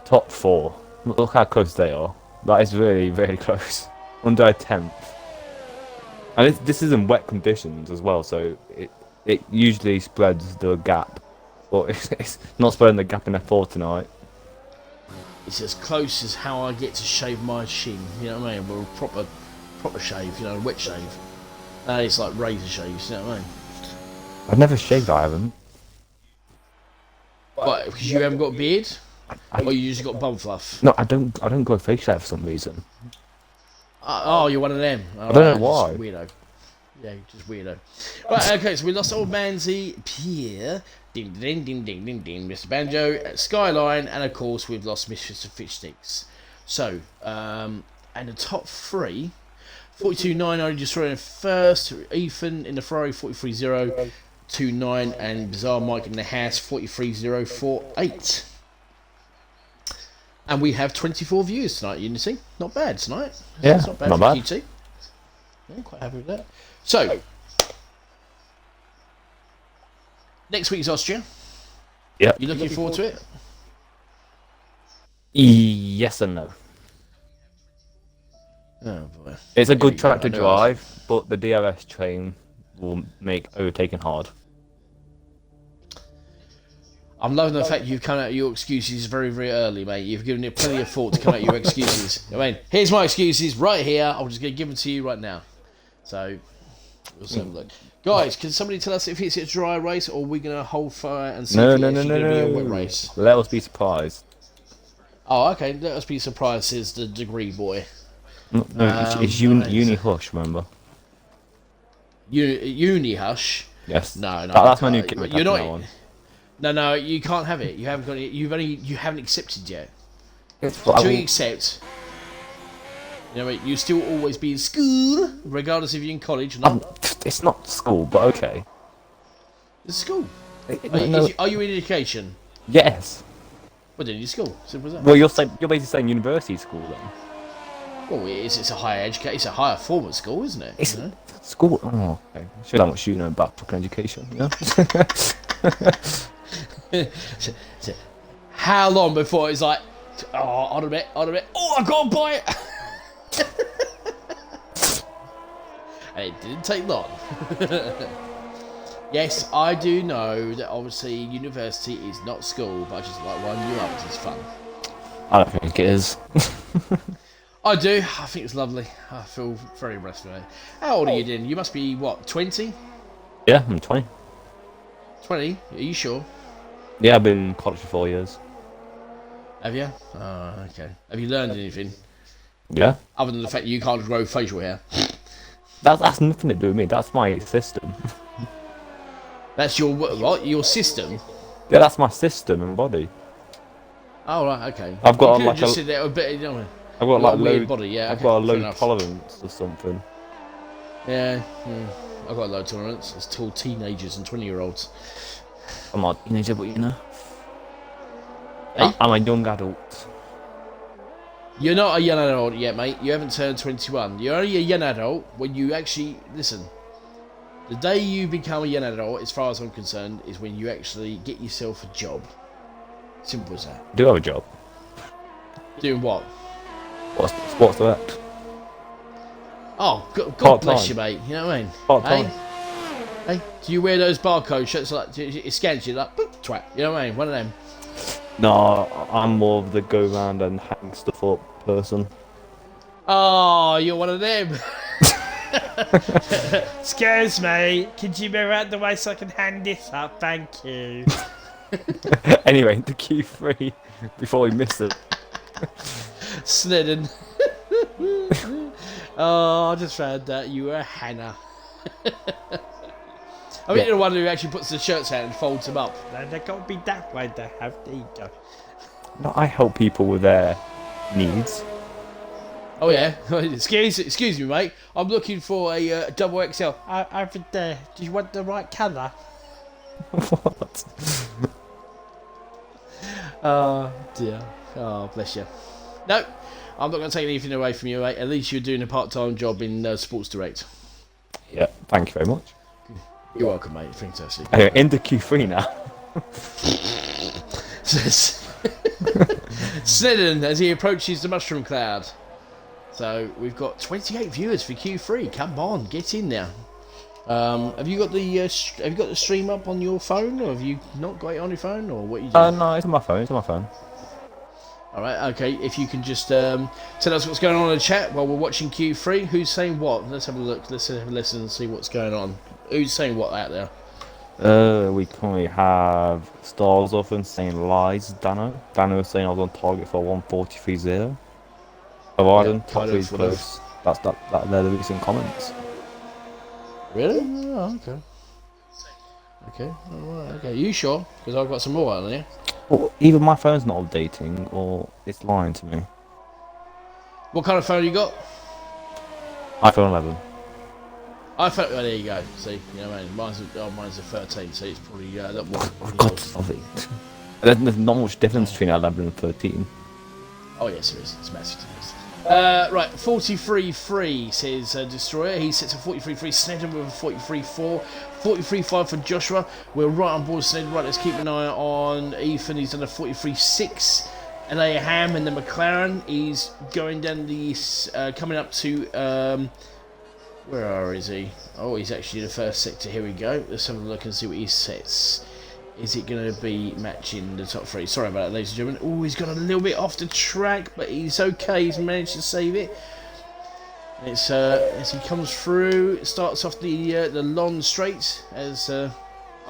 top 4. Look how close they are. That is really, really close. Under a tenth. And this is in wet conditions as well, so it usually spreads the gap. But it's not spreading the gap in F4 tonight. It's as close as how I get to shave my shin. You know what I mean? Well, proper shave, wet shave. It's like razor shaves, you know what I mean? I've never shaved, I haven't. What, because you haven't got a beard? Or you just got bum fluff? No, I don't go fake shave for some reason. Oh, you're one of them. I don't know why. Just weirdo. Yeah, just weirdo. Right, okay, so we lost old Manzi, Pierre, ding, ding, ding, ding, ding, ding, Mr. Banjo, Skyline, and of course we've lost Mr. Fitchsticks. So, and the top 3, 42.9 only destroying in first, Ethan in the Ferrari 43.0, 2.9, and Bizarre Mike in the Haas 43.048. And we have 24 views tonight, Unity. Not bad tonight. Yeah, it's not bad not for bad. Q2. Yeah, quite happy with that. So, next week's Austria. Yep. You looking forward to it? Yes and no. Oh boy. It's a good track to drive, but the DRS train will make overtaking hard. I'm loving the fact you've come out with your excuses very, very early, mate. You've given it plenty of thought to come out with your excuses. I mean, here's my excuses right here. I'm just going to give them to you right now. So, we'll have a look. Guys, can somebody tell us if it's a dry race or are we going to hold fire and see if it's going to be a wet race? Let us be surprised. Oh, okay. Let us be surprised, says the degree boy. No, it's Uni Hush, remember? Uni Hush? Yes. No. That's my new kit. You're not. No, you can't have it. You haven't got it. You haven't accepted yet. Until you accept, you still always be in school, regardless if you're in college or not. It's not school, but okay. It's school. No. Are you in education? Yes. Well, then you're school. Simple as that. Well, you're basically saying university school then. Well, it's a higher education. It's a higher form of school, isn't it? It's school. Oh, okay. Should how much you know about fucking education, How long before it's like, on a bit, oh, I got to buy it. And it didn't take long. Yes, I do know that obviously university is not school, but I just like winding you up because it's fun. I don't think it is. I do. I think it's lovely. I feel very blessed with it. How old are you then? You must be, what, 20? Yeah, I'm 20. 20? Are you sure? Yeah, I've been in college for 4 years. Have you? Oh, okay. Have you learned anything? Yeah. Other than the fact that you can't grow facial hair. That's nothing to do with me. That's my system. That's your what? Your system? Yeah, that's my system and body. Oh, right, okay. I've got you like just sit there a bit, you know, I've got like like a weird low body, yeah. I've Okay, got a fair low enough. tolerance or something. Yeah, I've got a low tolerance. It's till teenagers and 20-year-olds. I'm not a teenager, but you know. Hey? I'm a young adult. You're not a young adult yet, mate. You haven't turned 21. You're only a young adult when you actually listen. The day you become a young adult, as far as I'm concerned, is when you actually get yourself a job. Simple as that. I do have a job. Doing what? What's that? Oh, God Part-time. bless you, mate. You know what I mean? Part-time. Hey, do you wear those barcode shirts like it scans you like boop, twat? You know what I mean? One of them. No, I'm more of the go round and hang stuff up person. Oh, you're one of them. Excuse me, could you move out the way so I can hand this up? Thank you. Anyway, the Q3 before we miss it. Snedden. Oh, I just found that you were Hannah. I mean, you're the one who actually puts the shirts out and folds them up. They can't be that way. They have the ego. No, I help people with their needs. Oh yeah, excuse me, mate. I'm looking for a double XL. Over there. Do you want the right colour? What? Oh dear. Oh bless you. No, I'm not going to take anything away from you, mate. At least you're doing a part-time job in Sports Direct. Yeah, thank you very much. You're welcome, mate. Fantastic. Anyway, into Q3 now. Snedden as he approaches the mushroom cloud. So we've got 28 viewers for Q3. Come on, get in there. Have you got the stream up on your phone, or have you not got it on your phone, or what you doing? No, it's on my phone. It's on my phone. All right, okay. If you can just tell us what's going on in the chat while we're watching Q3. Who's saying what? Let's have a look. Let's have a listen and see what's going on. Who's saying what out there? We currently have Stars often saying lies. Dano was saying I was on target for 143.0. Horizon, top three close. They're the recent comments. Really? Oh, okay. Okay. All right. Okay. You sure? Because I've got some more on here. Well, either my phone's not updating or it's lying to me. What kind of phone you got? iPhone 11. iPhone. Oh, there you go. See, you know what I mean? Mine's a 13, so it's probably a lot more. For God's sake. There's not much difference between 11 and 13. Oh yes, there is. It's massive difference. Right, 43.3 says Destroyer. He sits at 43.3. Snedden with a 43.4. 43.5 for Joshua. We're right on board Snedden. Right, let's keep an eye on Ethan. He's done a 43.6. LA Ham and the McLaren. He's going down the coming up to where is he? Oh, he's actually in the first sector. Here we go. Let's have a look and see what he sets. Is it going to be matching the top three? Sorry about that, ladies and gentlemen. Oh, he's got a little bit off the track, but he's okay. He's managed to save it. It's as he comes through. It starts off the long straight. As I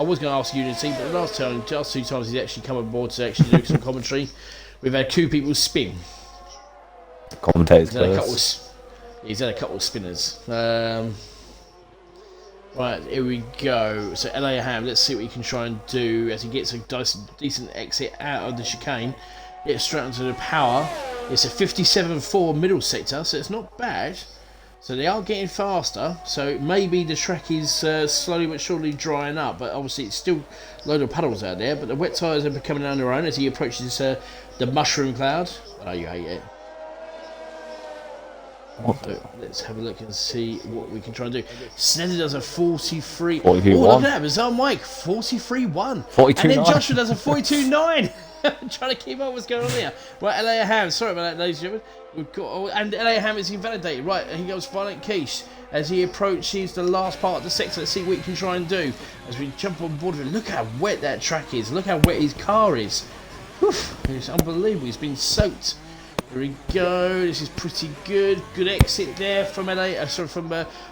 was going to ask Unity, but the last two times he's actually come aboard to actually do some commentary. We've had two people spin. Commentators He's had a couple of spinners. Right, here we go. So LA Ham, let's see what he can try and do as he gets a decent exit out of the chicane. Gets straight onto the power. It's a 57.4 middle sector, so it's not bad. So they are getting faster. So maybe the track is slowly but surely drying up, but obviously it's still a load of puddles out there. But the wet tyres are becoming on their own as he approaches the mushroom cloud. Oh, you hate it. So let's have a look and see what we can try and do. Snedder does a 43. Oh, look at that, Bizarre Mike, 43.1. 42.9. And then Joshua does a 42.9. Trying to keep up what's going on here. Right, LA Ham, sorry about that, ladies and gentlemen. We've got, and LA Ham is invalidated. Right, he goes Violent Quiche as he approaches the last part of the sector. Let's see what he can try and do as we jump on board with him. Look how wet that track is. Look how wet his car is. Whew, it's unbelievable. He's been soaked. Here we go. This is pretty good. Good exit there from from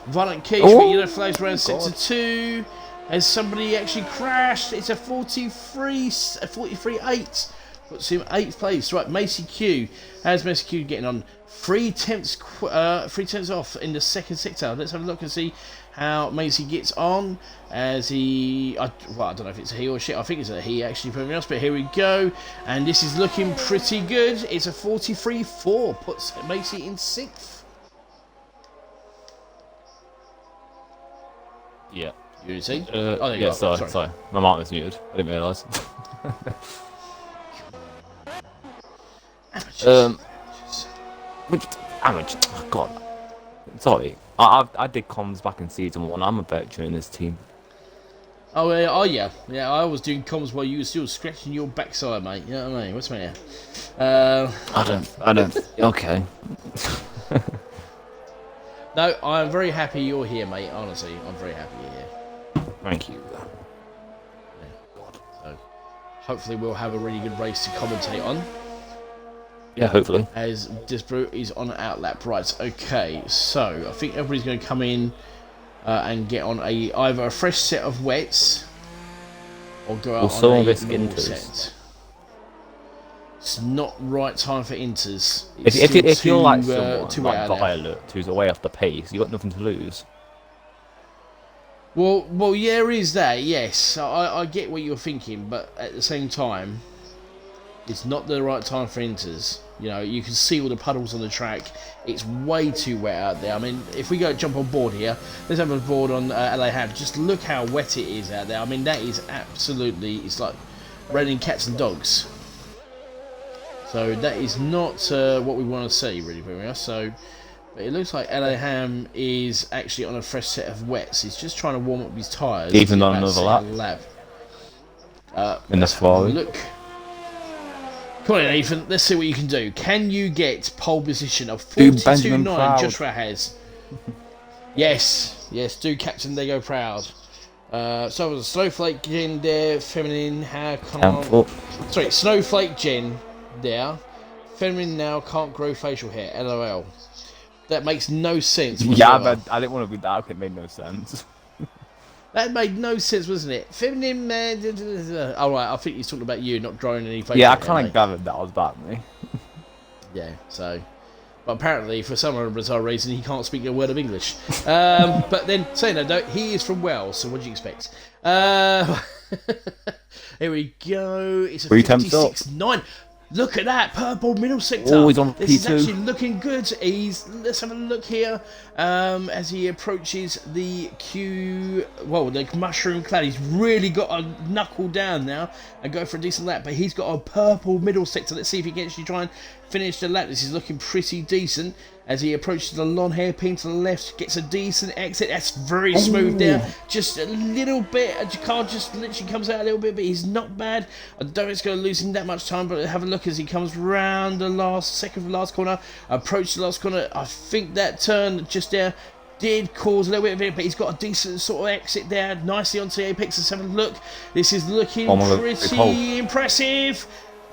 Violent Quiche. But yellow flags around sector 2. Has somebody actually crashed? It's a 43.8 puts him 8th place. Right, Macy Q. How's Macy Q getting on? 3 tenths off in the second sector. Let's have a look and see how Macy gets on as he... I don't know if it's a he or she. I think it's a he actually for everyone else, but here we go. And this is looking pretty good. It's a 43.4. Puts Macy in 6th. Yeah. You see? Yeah, sorry. My mic was muted. I didn't realise. Amateurs. Oh, God. Sorry. I did comms back in season 1. I'm a veteran in this team. Yeah. I was doing comms while you were still scratching your backside, mate. You know what I mean? What's the matter? I don't. Okay. No, I'm very happy you're here, mate. Honestly, I'm very happy you're here. Thank you. Yeah. So, hopefully we'll have a really good race to commentate on. Yeah, hopefully. As Disbrew is on outlap. Right, okay. So, I think everybody's going to come in and get on either a fresh set of wets or go out on a normal set. It's not right time for inters. If you're like someone like Violet, who's away off the pace, you've got nothing to lose. Well, yeah, there is that, yes. I get what you're thinking, but at the same time, it's not the right time for inters. You know, you can see all the puddles on the track. It's way too wet out there. I mean, if we go jump on board here, let's have a board on LA Ham. Just look how wet it is out there. I mean, that is absolutely, it's like raining cats and dogs. So that is not what we want to see, really, very much. So, but it looks like LA Ham is actually on a fresh set of wets. He's just trying to warm up his tyres. Even on another lap. In the Ferrari. Look. Come on, Ethan. Let's see what you can do. Can you get pole position of 42.9? Joshua has. Yes. Do Captain Lego proud. So it was a Snowflake Jen there, feminine hair can't. Sorry, Snowflake Jen there, feminine now can't grow facial hair. LOL. That makes no sense. Yeah, but I didn't want to be dark. It made no sense. That made no sense, wasn't it? Feminine man. Oh right, I think he's talking about you not growing any facial hair. Yeah, I kind of gathered that was about me. Yeah. So. But apparently, for some bizarre reason, he can't speak a word of English. But then, saying that, though, he is from Wales, so what do you expect? Here we go. It's a 56.9. Look at that, purple middle sector. Oh, he's on P2. This is actually looking good. Let's have a look here as he approaches the the mushroom cloud. He's really got to knuckle down now and go for a decent lap, but he's got a purple middle sector. Let's see if he can actually try and finish the lap. This is looking pretty decent as he approaches the long hairpin to the left, gets a decent exit. That's very smooth there. Just a little bit. The car just literally comes out a little bit, but he's not bad. I don't think it's going to lose him that much time, but have a look as he comes round the last corner, approach the last corner. I think that turn just there did cause a little bit of it, but he's got a decent sort of exit there, nicely onto the apex. Let's have a look. This is looking pretty impressive.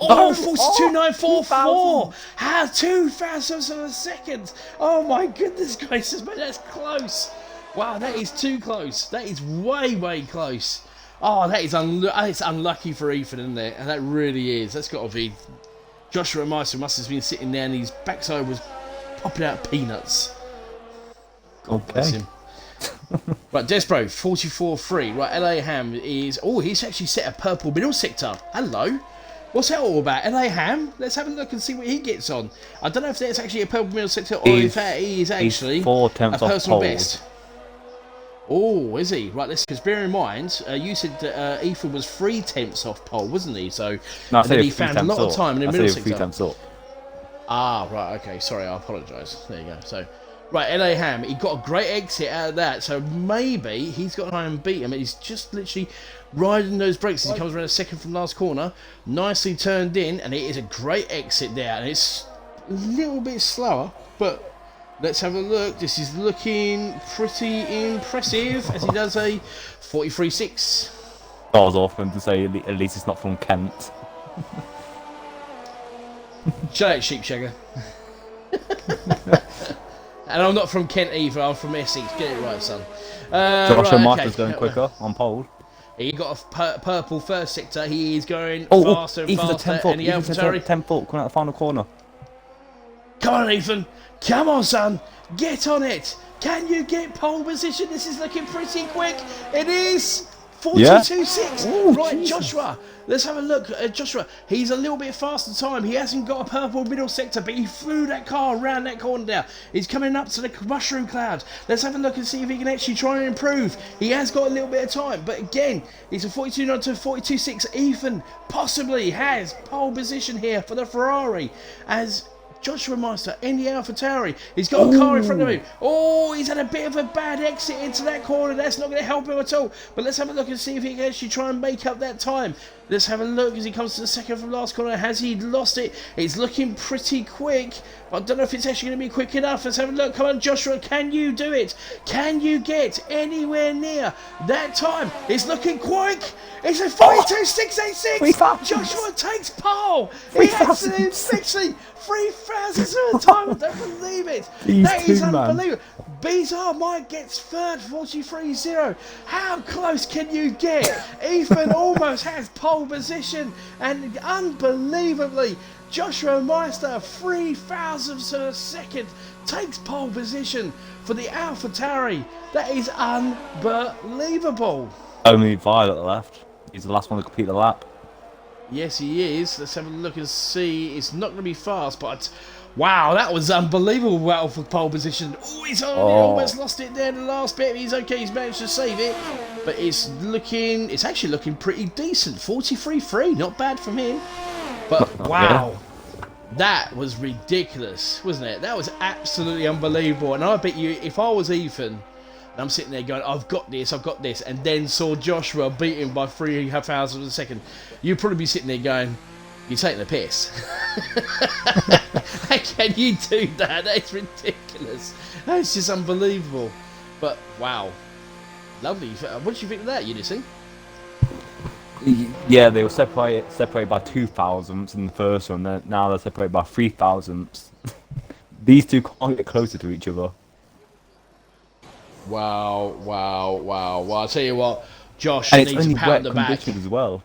Oh, 42.944! How 2,000 of a second! Oh my goodness gracious, man, that's close! Wow, that is too close. That is way close. Oh, that is it's unlucky for Ethan, isn't it? And that really is. That's got to be. Joshua Meister must have been sitting there and his backside was popping out peanuts. Okay. Right, Despro, 44.3. Right, LA Ham is. Oh, he's actually set a purple middle sector. Hello. What's that all about? LA Ham? Let's have a look and see what he gets on. I don't know if that's actually a purple middle sector or if that is actually a personal best. Oh, is he? Right, because bear in mind, you said that Ethan was 3 tenths off pole, wasn't he? So no, then he found a lot of time in the middle sector. 3 tenths up. Ah, right, okay, sorry, I apologise. There you go. So, right, LA Ham, he got a great exit out of that, so maybe he's got to try and beat him. He's just literally riding those brakes as he comes around a second from last corner, nicely turned in, and it is a great exit there, and it's a little bit slower, but let's have a look. This is looking pretty impressive as he does a 43.6. I was often to say at least it's not from Kent. Shut up, sheepshagger. And I'm not from Kent either, I'm from Essex. Get it right, son. Joshua Michael's going quicker on pole. He got a purple first sector. He is going Oh, faster and Ethan's a faster. 10 foot. And the Ethan's AlphaTauri. 10 foot. Coming out the final corner. Come on, Ethan. Come on, son. Get on it. Can you get pole position? This is looking pretty quick. It is. 42.6. Oh, Right, Jesus. Joshua. Let's have a look at Joshua. He's a little bit faster time. He hasn't got a purple middle sector, but he flew that car around that corner there. He's coming up to the mushroom cloud. Let's have a look and see if he can actually try and improve. He has got a little bit of time, but again, he's a 42.9 to 42.6. Ethan possibly has pole position here for the Ferrari as Joshua Meister in the AlphaTauri. He's got a car in front of him. Oh, he's had a bit of a bad exit into that corner. That's not going to help him at all. But let's have a look and see if he can actually try and make up that time. Let's have a look as he comes to the second from last corner. Has he lost it? It's looking pretty quick. I don't know if it's actually going to be quick enough. Let's have a look. Come on, Joshua. Can you do it? Can you get anywhere near that time? It's looking quick. It's a 42.686. Joshua takes pole. He actually 3,000th time. I don't believe it. That is unbelievable. Bizarre Mike gets third, 43.0. How close can you get? Ethan almost has pole position, and unbelievably, Joshua Meister, 3,000th of a second, takes pole position for the AlphaTauri. That is unbelievable. Only Violet left. He's the last one to complete the lap. Yes, he is. Let's have a look and see. It's not going to be fast, but wow, that was unbelievable battle for pole position. Oh, he's almost lost it there in the last bit. He's okay. He's managed to save it, but it's actually looking pretty decent. 43.3, not bad from him. But wow, that was ridiculous, wasn't it? That was absolutely unbelievable. And I bet you, if I was Ethan, and I'm sitting there going, I've got this, and then saw Joshua beat him by 3,000th of a second, you'd probably be sitting there going, you're taking the piss. How can you do that? That's ridiculous. That's just unbelievable. But wow, lovely. What did you think of that, Unity? Yeah, they were separated by 2,000ths in the first one. Now they're separated by 3,000ths. These two can't get closer to each other. Wow. Well, I'll tell you what, Josh And it's needs only a pat on the wet back. conditions as well.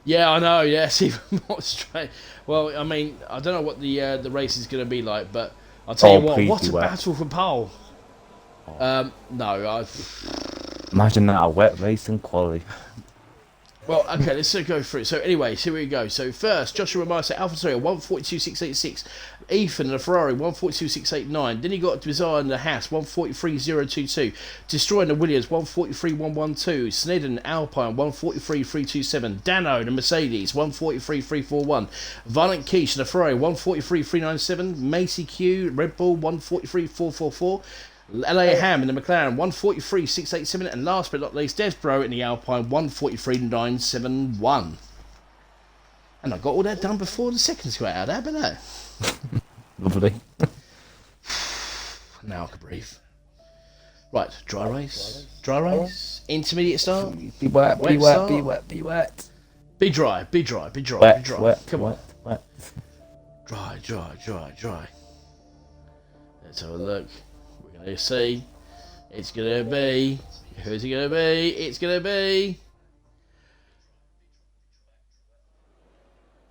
Yeah, I know. Yeah, it's even more straight. Well, I mean, I don't know what the race is going to be like, but I'll tell you what a battle for pole. No, Imagine that, a wet race in quality. Well, okay, let's go through it. So anyway, here we go. So first, Joshua Meister, AlphaTauri, 142.686. Ethan and the Ferrari, 142.689. Then you got Bizarre and the Haas, 143.022. Destroying the Williams, 143.112. Snedden Alpine, 143.327. Dano the Mercedes, 143.341. Violent Quiche and the Ferrari, 143.397. Macy Q, Red Bull, 143.444. LA Ham in the McLaren, 143.687, and last but not least, Desbro in the Alpine, 143.971. And I got all that done before the seconds got out. How about that? Lovely. Now I can breathe. Right, dry race. Intermediate start. Be wet, Wet be wet, start. be wet, be wet. Be dry. Wet, Come on. wet. Dry. Let's have a look. We're going to see. It's going to be. Who's it going to be? It's going to be.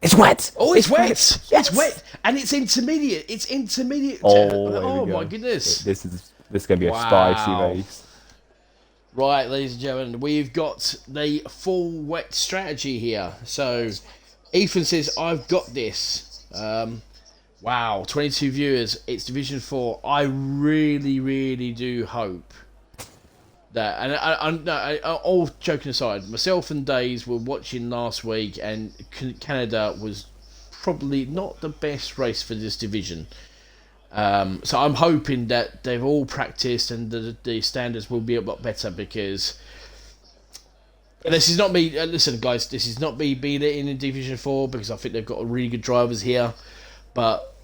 It's wet. Oh, it's wet. Yes. It's wet, and it's intermediate. Oh my goodness. This is going to be a Wow. spicy race. Right, ladies and gentlemen, we've got the full wet strategy here. So, Ethan says, "I've got this." Wow, 22 viewers. It's Division 4. I really do hope that, and all joking aside, myself and Days were watching last week, and Canada was probably not the best race for this division. So I'm hoping that they've all practiced and the standards will be a lot better, because this is not me. Listen, guys, this is not me being it in Division 4, because I think they've got really good drivers here. But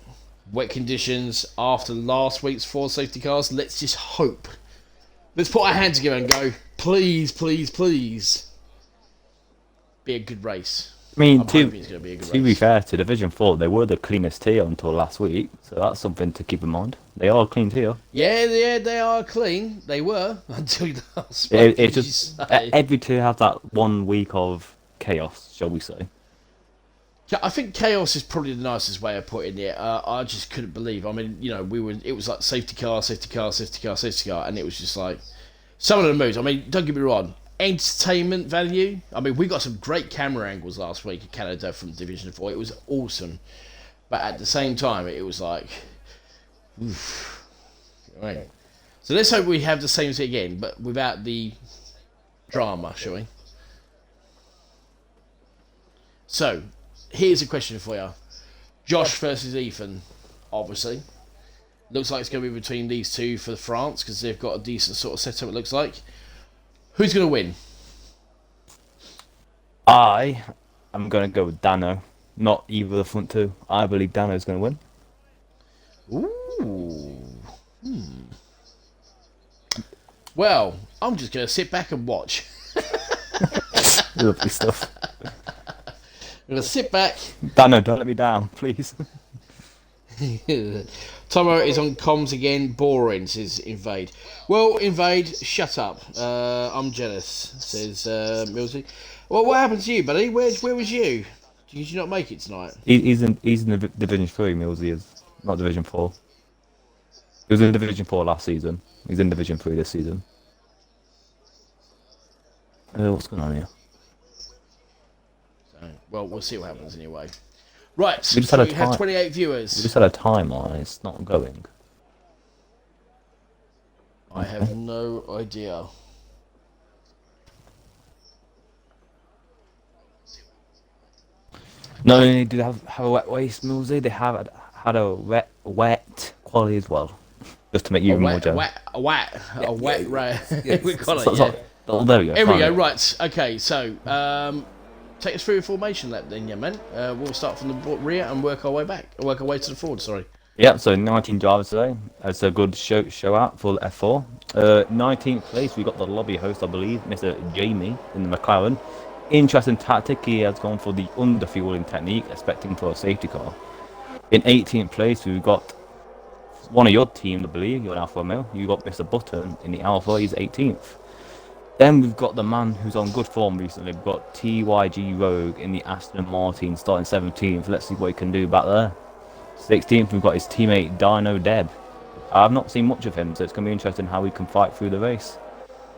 wet conditions after last week's 4 safety cars, let's just hope. Let's put our hands together and go, please, be a good race. I mean, I'm hoping it's going to be a good to be race. fair to Division 4, they were the cleanest tier until last week, so that's something to keep in mind. They are a clean tier. Yeah, they are clean. They were until last week. It's just every tier has that 1 week of chaos, shall we say. Yeah, I think chaos is probably the nicest way of putting it. I just couldn't believe. I mean, it was like safety car, safety car, safety car, safety car, and it was just like some of the moves. I mean, don't get me wrong, entertainment value. I mean, we got some great camera angles last week in Canada from Division 4. It was awesome, but at the same time, it was like, oof. Right. So let's hope we have the same thing again, but without the drama, shall we? So, here's a question for you. Josh versus Ethan, obviously. Looks like it's going to be between these two for France, because they've got a decent sort of setup, it looks like. Who's going to win? I am going to go with Dano. Not either of the front two. I believe Dano's going to win. Ooh. Well, I'm just going to sit back and watch. Lovely stuff. I'm going to sit back. Dano, don't let me down, please. Tomo is on comms again. Boring, says Invade. Well, Invade, shut up. I'm jealous, says Millsy. Well, what happened to you, buddy? Where was you? Did you not make it tonight? He's in the Division 3, Millsy is. Not Division 4. He was in Division 4 last season. He's in Division 3 this season. What's going on here? So, well, we'll see what happens anyway. Right, We just so had we a have time. 28 We viewers. just had a timer and it's not going. I have no idea. Not only did they have a wet waste, Millsy, they have had a wet quality as well. Just to make you even more jealous. A wet ray. We call it, So- yeah. Oh, there we go. Here we go, finally. right. Okay, so, take us through a formation lap then, yeah, man. We'll start from the rear and work our way to the forward, sorry. Yep, so 19 drivers today. It's a good show out for the F4. 19th place, we got the lobby host, I believe, Mr. Jamie in the McLaren. Interesting tactic, he has gone for the underfueling technique, expecting for a safety car. In 18th place, we've got one of your team, I believe, you're an Alfa Romeo. You got Mr. Button in the Alpha, he's 18th. Then we've got the man who's on good form recently. We've got TYG Rogue in the Aston Martin starting 17th. Let's see what he can do back there. 16th, we've got his teammate Dino Deb. I've not seen much of him, so it's going to be interesting how he can fight through the race.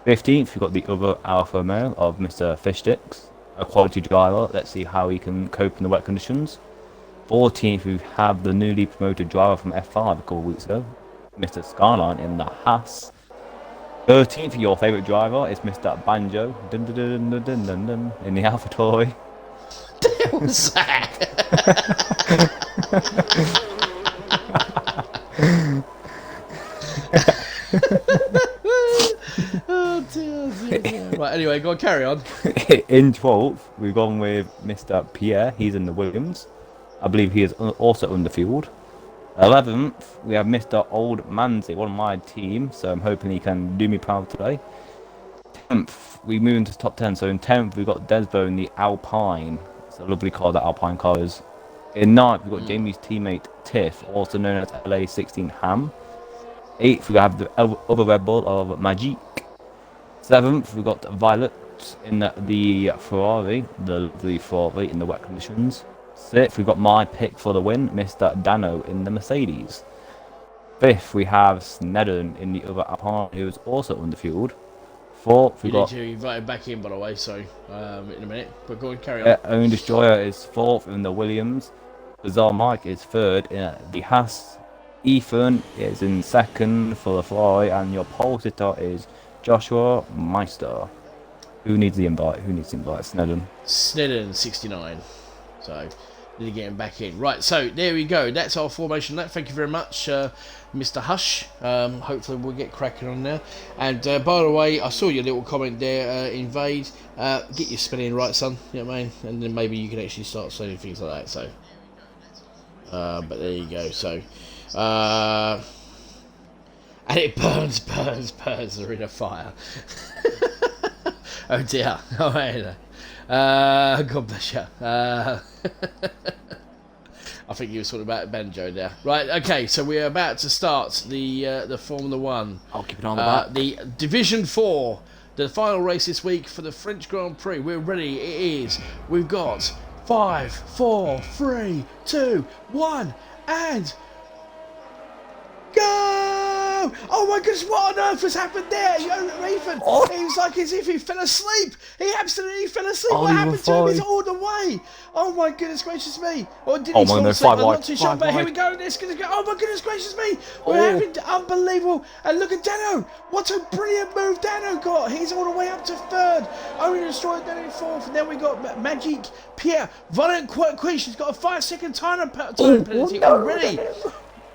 15th, we've got the other Alfa Romeo of Mr. Fishsticks, a quality driver. Let's see how he can cope in the wet conditions. 14th, we have the newly promoted driver from F5 a couple of weeks ago, Mr. Skyline in the Haas. 13th, your favourite driver is Mr. Banjo dun, dun, dun, dun, dun, dun, dun, in the AlphaTauri. What was that? Oh dear. Right, anyway, go on, carry on. In 12th, we've gone with Mr. Pierre. He's in the Williams. I believe he is also underfueled. 11th, we have Mr. Old Manzi, one of my team, so I'm hoping he can do me proud today. 10th, we move into the top 10. So in 10th, we've got Desbo in the Alpine. It's a lovely car, that Alpine car is. In 9th, we've got Jamie's teammate Tiff, also known as LA16 Ham. 8th, we have the other Red Bull of Magic. 7th, we've got Violet in the Ferrari, the Ferrari in the wet conditions. 6th, we've got my pick for the win, Mr. Dano in the Mercedes. 5th, we have Snedden in the other Alpine, who is also underfueled. 4th, we got... need to invite him back in, by the way, so in a minute. But go on, carry on. Own Destroyer is 4th in the Williams. Bizarre Mike is 3rd in the Haas. Ethan is in 2nd for the Ferrari, and your pole sitter is Joshua Meister. Who needs the invite? Snedden. Snedden 69. So, need to get him back in. Right, so there we go. That's our formation lap. Thank you very much, Mr. Hush. Hopefully we'll get cracking on now. And by the way, I saw your little comment there, Invade. Get your spelling right, son. You know what I mean? And then maybe you can actually start saying things like that. So, but there you go. So, and it burns. They're in a fire. Oh dear. Oh, man. God bless you. I think you were talking about Banjo there. Right, okay, so we're about to start the Formula 1. I'll keep it on the back. The Division 4, the final race this week for the French Grand Prix. We're ready, it is. We've got 5, 4, 3, 2, 1, and... Go! Oh my goodness, what on earth has happened there? Ethan, It was like as if he fell asleep. He absolutely fell asleep. What happened to him? He's all the way. Oh my goodness gracious me. Or did he fall asleep? I'm not too sure, but here we go. This is going to go. Oh my goodness gracious me. We're having unbelievable. And look at Dano. What a brilliant move Dano got. He's all the way up to third. Only destroyed Dano in fourth. And then we got Magic Pierre. Violent Queen. She's got a 5-second time penalty already.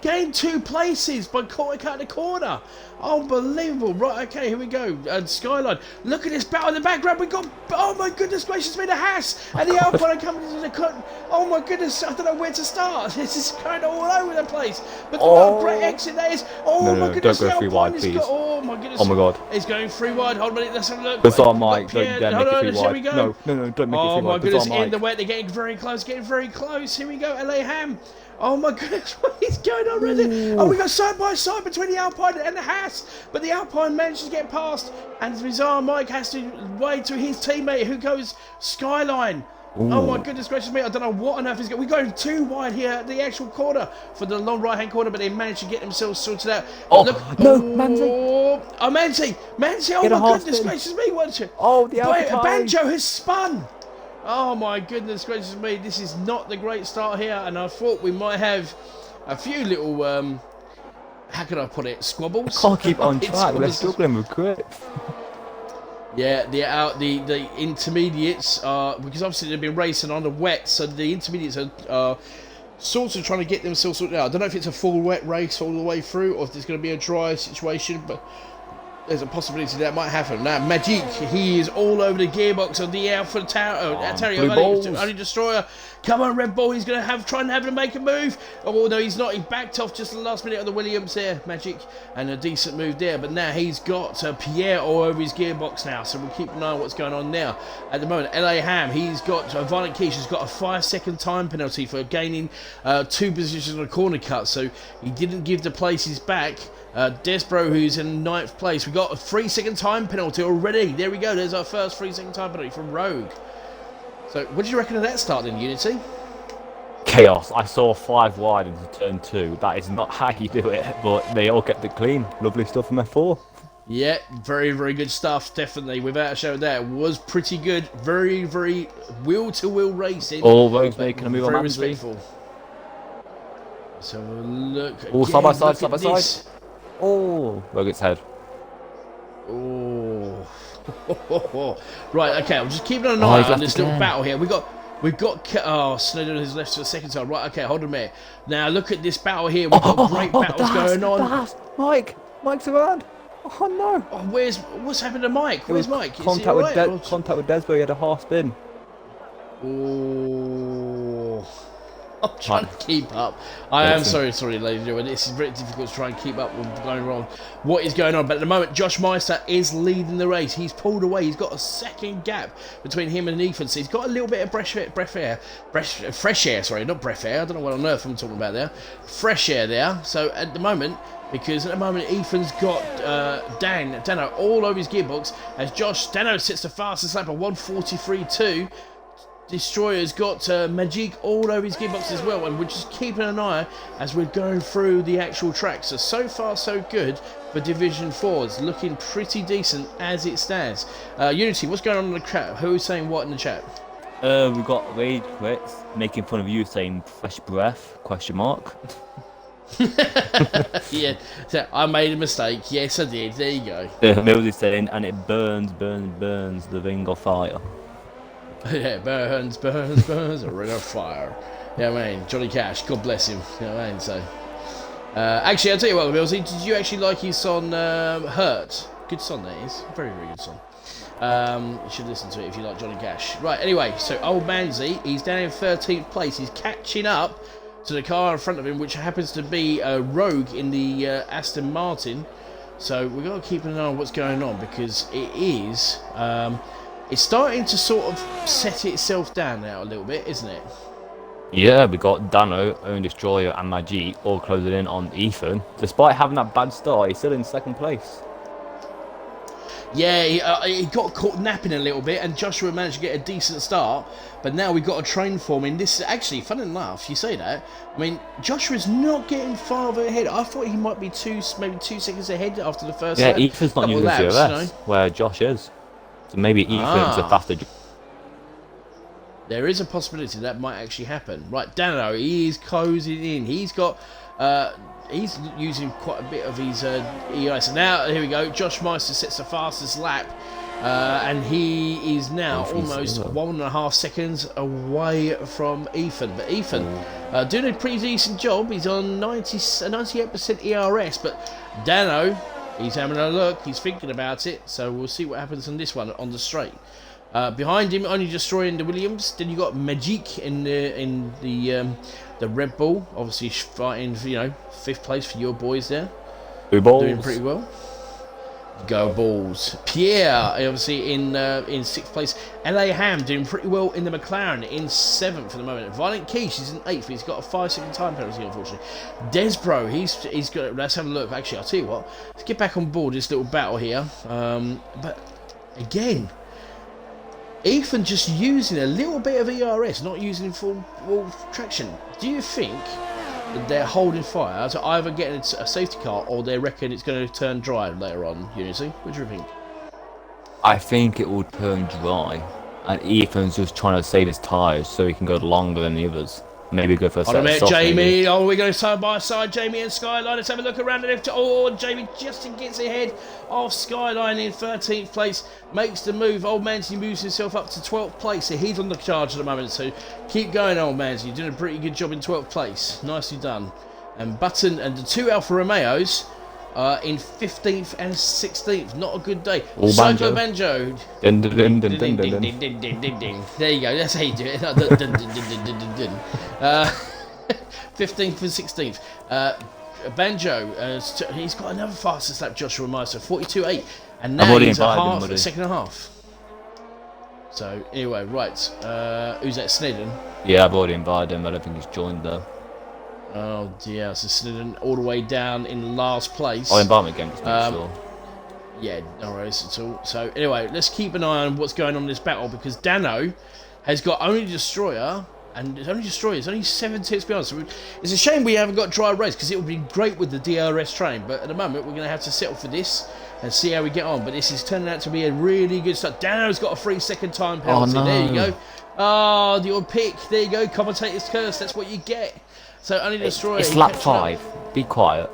Gained 2 places by cutting the corner. Unbelievable. Right, okay, here we go. Skyline. Look at this battle in the background. We got, oh my goodness gracious me, the Haas and the Alpine are coming into the cut. Oh my goodness, I don't know where to start. This is kind of all over the place. But what a great exit that is. Oh my goodness, don't go 3 wide, please. Oh my goodness. Oh my god. It's going 3 wide. Hold on, let's have a look. Bizarre Mike, don't make it 3 Here we wide. go. No, don't make it 3 wide. Oh my goodness, in the wet, they're getting very close, Here we go, LA Ham. Oh my goodness, what is going on right there? Oh, we got side by side between the Alpine and the Haas, but the Alpine manages to get past, and Bizarre Mike has to wait to his teammate who goes Skyline. Oh my goodness gracious me, I don't know what on earth is going on. We're going 2 wide here at the actual corner for the long right hand corner, but they managed to get themselves sorted out. Manzi. Oh, Manzi, oh my goodness gracious me, what you? Oh, the Alpine. Banjo has spun. Oh my goodness gracious me, this is not the great start here, and I thought we might have a few little, how can I put it, squabbles? I can't keep on track, we're struggling with grips. Yeah, the intermediates are, because obviously they've been racing on the wet, so the intermediates are sort of trying to get themselves sorted out. I don't know if it's a full wet race all the way through, or if there's going to be a dry situation, but there's a possibility that might happen. Now, Magic, he is all over the gearbox of the Alpha Tower. Only Destroyer. Come on, Red Bull, he's going to try and have to make a move. Oh, no, he's not. He backed off just the last minute of the Williams there, Magic, and a decent move there. But now he's got Pierre all over his gearbox now, so we'll keep an eye on what's going on now. At the moment, LA Ham, he's got, Violent Quiche has got a 5-second time penalty for gaining 2 positions on a corner cut, so he didn't give the places back. Desbro, who's in 9th place. We got a 3-second time penalty already. There we go. There's our first 3-second time penalty from Rogue. So, what did you reckon of that start then, Unity? Chaos. I saw 5 wide into turn 2. That is not how you do it, but they all kept it clean. Lovely stuff from F4. Yeah, very, very good stuff. Definitely, without a shadow of doubt, was pretty good. Very, very wheel-to-wheel racing. All Rogue's making a move on Manzi. Very respectful. So, look. Oh, side by side. Oh, Rogue's head. Oh. Right, okay, I'm just keeping an eye on this little battle here. We've got Snowden has left for the second time. Right, okay, hold on a minute. Now look at this battle here. We've got great battles going on. Mike's around. Oh no. Oh, what's happened to Mike? Where's Mike? Contact with Desbo, he had a half spin. Oh. I'm trying to keep up. I am sorry, ladies and gentlemen. This is very difficult to try and keep up with what's going wrong. What is going on? But at the moment, Josh Meister is leading the race. He's pulled away. He's got a second gap between him and Ethan. So he's got a little bit of fresh air. Sorry, not breath air. I don't know what on earth I'm talking about there. Fresh air there. So at the moment, because at the moment Ethan's got Dano all over his gearbox as Dano sits the fastest lap of 1:43.2. Destroyer's got Magic all over his gearbox as well, and we're just keeping an eye as we're going through the actual track. So far so good for Division 4. It's looking pretty decent as it stands. Unity, what's going on in the chat? Who's saying what in the chat? We've got Rage Quits making fun of you saying fresh breath, ? Yeah, so I made a mistake. Yes, I did. There you go. Mills is saying, and it burns the ring of fire. Yeah, burns, a ring of fire. Yeah, I mean, Johnny Cash, God bless him. You know what I mean? So, actually, I'll tell you what, Millsy, did you actually like his song, Hurt? Good song, that is. Very, very good song. You should listen to it if you like Johnny Cash. Right, anyway, so old Manzi, he's down in 13th place. He's catching up to the car in front of him, which happens to be a Rogue in the Aston Martin. So we've got to keep an eye on what's going on, because it is... It's starting to sort of set itself down now a little bit, isn't it? Yeah, we got Dano, Own Destroyer, and Majid all closing in on Ethan. Despite having that bad start, he's still in second place. Yeah, he got caught napping a little bit, and Joshua managed to get a decent start. But now we've got to train for him in this. Actually, fun enough, you say that. I mean, Joshua's not getting farther ahead. I thought he might be maybe 2 seconds ahead after the first. Yeah, Ethan's not using laps, COS, where Josh is. So maybe Ethan's a faster. There is a possibility that might actually happen. Right, Dano, he is closing in. He's got. He's using quite a bit of his EIS. So now, here we go. Josh Meister sets the fastest lap. And he is now almost 1.5 seconds away from Ethan. But Ethan doing a pretty decent job. He's on 98% ERS. But Dano, he's having a look. He's thinking about it. So we'll see what happens on this one on the straight. Behind him, only destroying the Williams. Then you got Magic in the Red Bull, obviously fighting, 5th place for your boys there. Blue balls. Doing pretty well. Go Balls. Pierre, obviously in 6th place. LA Ham doing pretty well in the McLaren in 7th for the moment. Violent Quiche is in 8th. He's got a 5-second time penalty, unfortunately. Desbro, he's got. Let's have a look. Actually, I'll tell you what. Let's get back on board this little battle here. But again, Ethan just using a little bit of ERS, not using full traction. Do you think that they're holding fire to either getting a safety car or they reckon it's going to turn dry later on, Unity? What do you think? I think it will turn dry, and Ethan's just trying to save his tyres so he can go longer than the others. Maybe go for a Hold on a minute, soft, Jamie. maybe. Oh, we're going side by side, Jamie and Skyline. Let's have a look around the left. Oh, Jamie just gets ahead of Skyline in 13th place. Makes the move. Old Manzi moves himself up to 12th place. So he's on the charge at the moment. So keep going, Old Manzi. You're doing a pretty good job in 12th place. Nicely done. And Button and the 2 Alfa Romeos in 15th and 16th. Not a good day. Cyclo Banjo. Dun, dun, dun, dun, Ding, dun, ding, dun, ding, ding, ding, ding, ding. There you go. That's how you do it. 15th and 16th. Banjo, he's got another fastest lap, Joshua Meister, 42.8. And now he's a second and a half. So, anyway, right. Who's that, Snedden? Yeah, I've already invited him. I don't think he's joined though. Oh dear, so Snedden all the way down in last place. I'll invite him again, just make sure. Yeah, no worries at all. So anyway, let's keep an eye on what's going on in this battle, because Dano has got only Destroyer, and it's only Destroyer, it's only 7 tips behind. So it's a shame we haven't got dry race, because it would be great with the DRS train, but at the moment we're going to have to settle for this and see how we get on. But this is turning out to be a really good start. Dano's got a 3-second time penalty. Oh, no. There you go. Oh, the old pick. There you go. Commentator's curse. That's what you get. So only Destroyer. It's lap 5. Be quiet.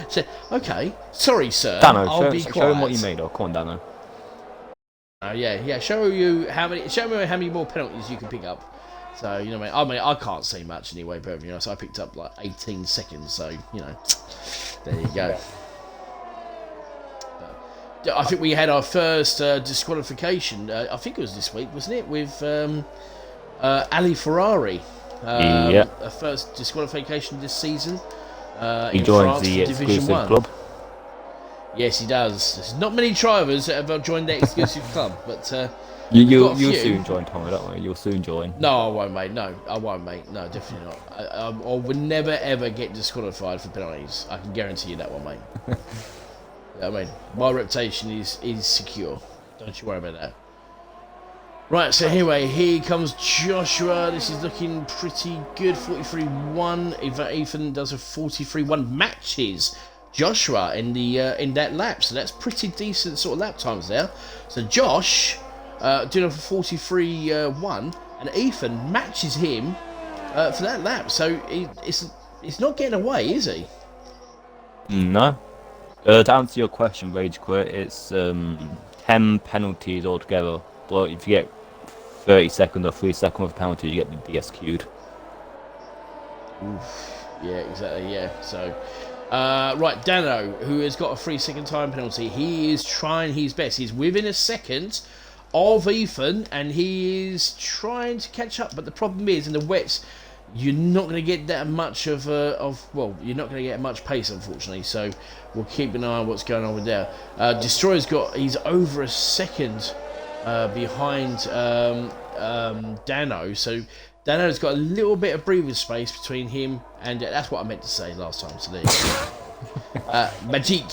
So, okay. Sorry, sir. Dano, I'll be quiet. show him what you made. Oh, come on, Dano. Yeah. Show me how many more penalties you can pick up. So I can't say much anyway, but so I picked up like 18 seconds. So there you go. I think we had our first disqualification. I think it was this week, wasn't it? With Ali Ferrari. Yeah. A first disqualification this season. He joins the exclusive club. Yes, he does. There's not many drivers that have joined the exclusive club, but you'll soon join, Tommy. Don't worry, you'll soon join. No, I won't, mate. No, I won't, mate. No, definitely not. I would never ever get disqualified for penalties. I can guarantee you that one, mate. I mean, my reputation is secure. Don't you worry about that. Right, so anyway, here comes Joshua. This is looking pretty good. 43.1. Ethan does a 43.1. Matches Joshua in that lap. So that's pretty decent sort of lap times there. So Josh doing a 43.1, and Ethan matches him for that lap. So it's not getting away, is he? No. To answer your question, Rage Quit, it's 10 penalties altogether. But if you get 30 seconds or 3 seconds of penalty, you get the DSQ'd. Oof. Yeah, exactly, yeah. So, right, Dano, who has got a 3-second time penalty, he is trying his best. He's within a second of Ethan, and he is trying to catch up. But the problem is, in the wets, you're not going to get that much of you're not going to get much pace, unfortunately. So we'll keep an eye on what's going on with there. Destroyer's he's over a second behind Dano, so Dano's got a little bit of breathing space between him and that's what I meant to say last time. So there you go. Magic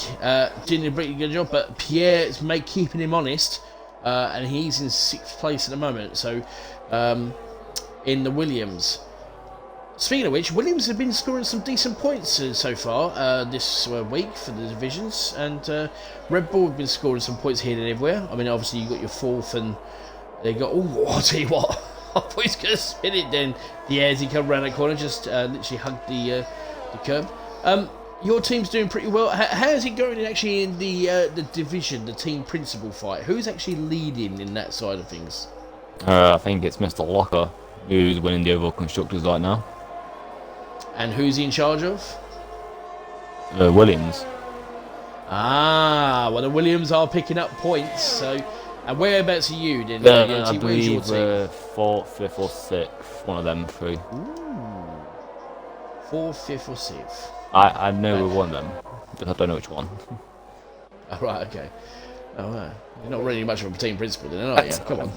doing a pretty good job, but Pierre's keeping him honest, and he's in 6th place at the moment. So in the Williams. Speaking of which, Williams have been scoring some decent points so far this week for the divisions, and Red Bull have been scoring some points here and everywhere. I mean, obviously you got your 4th, and they got. Oh, I'll tell you what, I thought he was going to spin it. Then as he come around that corner, just literally hugged the curb. Your team's doing pretty well. How's it going actually in the division, the team principal fight? Who's actually leading in that side of things? I think it's Mr. Locker who's winning the overall constructors right now. And who's he in charge of? Williams. Well, the Williams are picking up points. So, and whereabouts are you then? I believe 4th, 5th, or 6th. One of them 3. Ooh. 4th, 5th, or 6th. I know we're one of them, but I don't know which one. Oh, right, okay. Oh, wow. You're not really much of a team principal then, are you? Come on.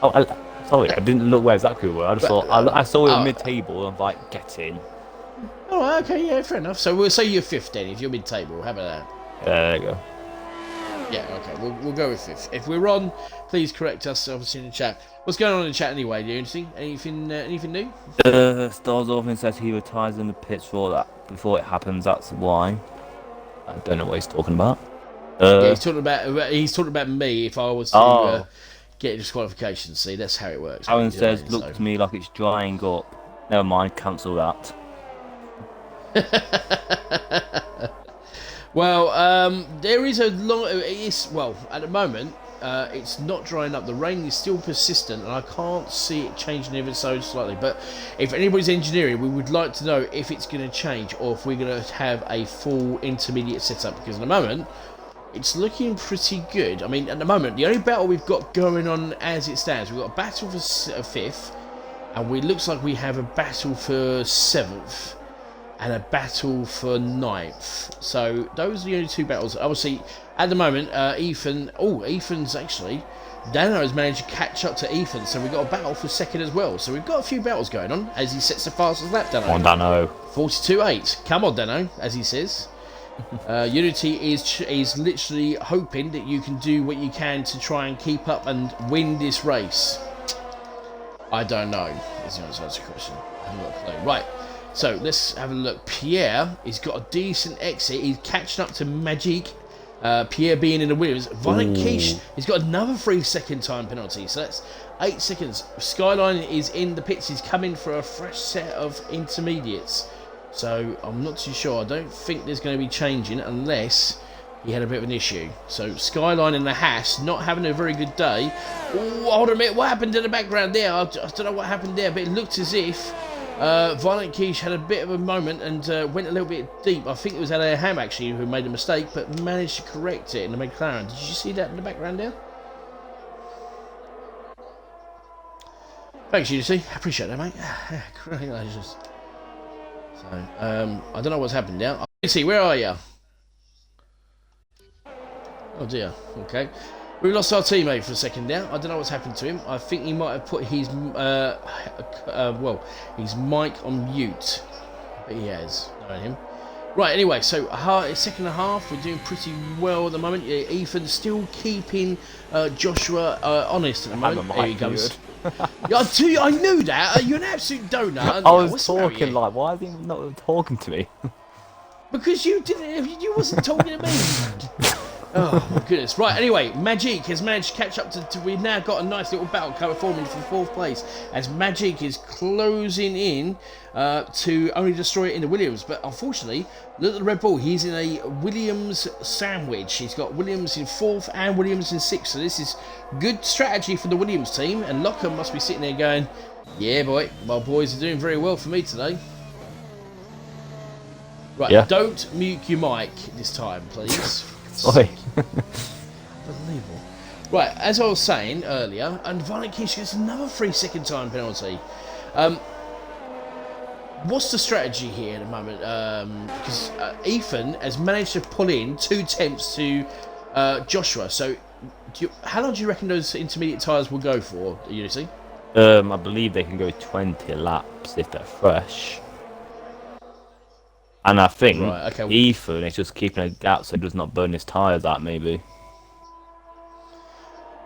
Oh, sorry, I didn't look where exactly we were. I just thought I saw it mid-table and I'm like, get in. Oh, okay, yeah, fair enough. So we'll say you're 5th then, if you're mid-table. How about that? There you go. Yeah, okay, we'll go with 5th. If we're wrong, please correct us, obviously, in the chat. What's going on in the chat anyway? Do you anything new? Stars Orphan says he retires in the pits for that before it happens. That's why. I don't know what he's talking about. Yeah, he's talking about me if I was to get a disqualification. See, that's how it works. Aaron says, look to me like it's drying up. Never mind, cancel that. Well, there is a long. At the moment, it's not drying up. The rain is still persistent, and I can't see it changing ever so slightly. But if anybody's engineering, we would like to know if it's going to change or if we're going to have a full intermediate setup. Because at the moment, it's looking pretty good. I mean, at the moment, the only battle we've got going on as it stands, we've got a battle for 5th, and it looks like we have a battle for 7th. And a battle for 9th. So those are the only 2 battles. Obviously, at the moment, Ethan's actually... Dano has managed to catch up to Ethan, so we've got a battle for 2nd as well. So we've got a few battles going on as he sets the fastest lap, Dano. Come on, Dano. 42.8. Come on, Dano, as he says. Unity is literally hoping that you can do what you can to try and keep up and win this race. I don't know, is the answer to the question. I haven't got a clue. Right. So let's have a look. Pierre, he's got a decent exit. He's catching up to Magic. Pierre being in the Williams. Violent Quiche, he's got another 3-second time penalty. So that's 8 seconds. Skyline is in the pits. He's coming for a fresh set of intermediates. So I'm not too sure. I don't think there's going to be changing unless he had a bit of an issue. So Skyline and the Haas not having a very good day. Oh, hold on a minute. What happened in the background there? I don't know what happened there, but it looked as if Violent Quiche had a bit of a moment and went a little bit deep. I think it was Alain Ham actually who made a mistake, but managed to correct it in the McLaren. Did you see that in the background there? Thanks, Unity. I appreciate that, mate. Congratulations. So, I don't know what's happened now. Unity, where are you? Oh dear. Okay. We lost our teammate for a second now. I don't know what's happened to him. I think he might have put his his mic on mute. But he has, knowing him. Right, anyway, so second and a half, we're doing pretty well at the moment. Ethan's still keeping Joshua honest at the moment. There he goes. Yeah, I knew that. You're an absolute donut. I was talking like, why is he not talking to me? Because you wasn't talking to me. Oh my goodness. Right, anyway, Magic has managed to catch up to we've now got a nice little battle forming for 4th place as Magic is closing in to only destroy it in the Williams. But unfortunately, look at the Red Bull. He's in a Williams sandwich. He's got Williams in 4th and Williams in 6th. So this is good strategy for the Williams team. And Locker must be sitting there going, yeah, boy, my boys are doing very well for me today. Right, yeah. Don't mute your mic this time, please. Sorry. Unbelievable. Right, as I was saying earlier, and Violent Quiche gets another 3-second time penalty. what's the strategy here at the moment? Because Ethan has managed to pull in 2 temps to Joshua. So, how long do you reckon those intermediate tyres will go for, Unity? I believe they can go 20 laps if they're fresh. And I think Right, okay. Ethan is just keeping a gap so he does not burn his tyres out, maybe.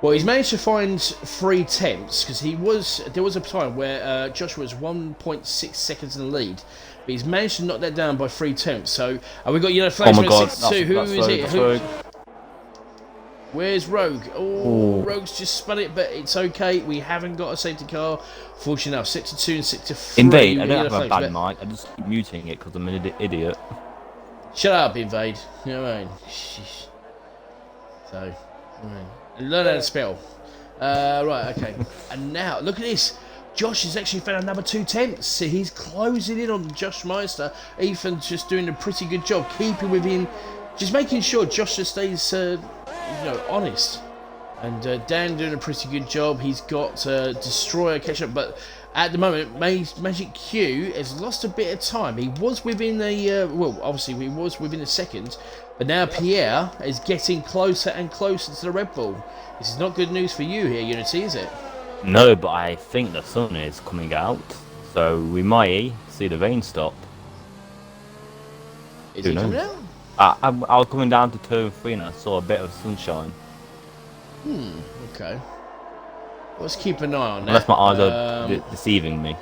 Well, he's managed to find 3 temps because there was a time where Joshua was 1.6 seconds in the lead, but he's managed to knock that down by 3 temps. So we got flags oh my God, 62. Who is it? Where's Rogue? Ooh. Rogue's just spun it, but it's okay. We haven't got a safety car. Fortunately enough, 62 and 63. Invade, I don't have a bad mic. I just keep muting it because I'm an idiot. Shut up, Invade. You know what I mean? So, learn how to spell. Right, okay. And now, look at this. Josh has actually found another 2 temps. So he's closing in on Josh Meister. Ethan's just doing a pretty good job, keeping within, just making sure Josh just stays, honest. And Dan doing a pretty good job. He's got Destroyer catch up, but at the moment, Magic Q has lost a bit of time. He was within obviously he was within a second, but now Pierre is getting closer and closer to the Red Bull. This is not good news for you here, Unity, is it? No, but I think the sun is coming out, so we might see the rain stop. Is it coming out? I was coming down to turn 3 and I saw a bit of sunshine. Okay. Let's keep an eye on that. Unless my eyes are deceiving me.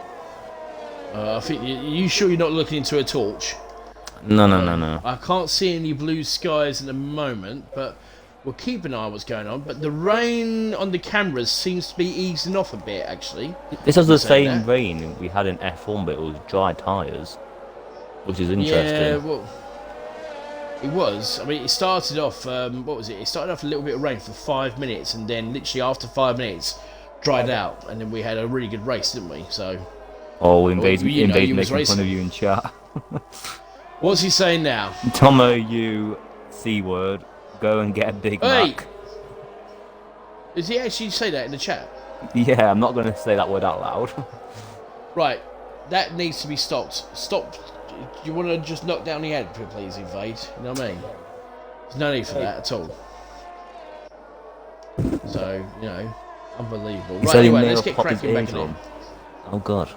I think you sure you're not looking into a torch? No. I can't see any blue skies at the moment, but we'll keep an eye on what's going on. But the rain on the cameras seems to be easing off a bit, actually. This was the same rain we had in F1, but it was dry tyres, which is interesting. Yeah, well, it was. I mean, it started off, what was it? It started off a little bit of rain for 5 minutes, and then literally after 5 minutes, dried out, and then we had a really good race, didn't we? So. Oh, Invade making racing. fun of you in chat. What's he saying now? Tomo, you C-word, go and get a Big Mac. Did he actually say that in the chat? Yeah, I'm not going to say that word out loud. Right, that needs to be stopped. Stop. Do you want to just knock down the ad, please, Invade? You know what I mean? There's no need for that at all. So, unbelievable. Right, anyway, let's get cracking back in. Oh, God.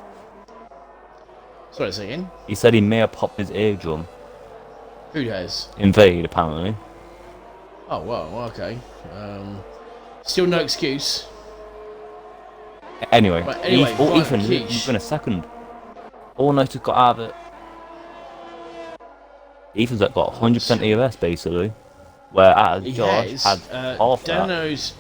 Sorry, say again? He said he may have popped his eardrum. Who has? Invade, apparently. Oh, well, okay. Still no excuse. Anyway, right, Ethan, you've been a second. Almost got out of it. Ethan's got 100% EOS, basically. Whereas Josh had half Dano's...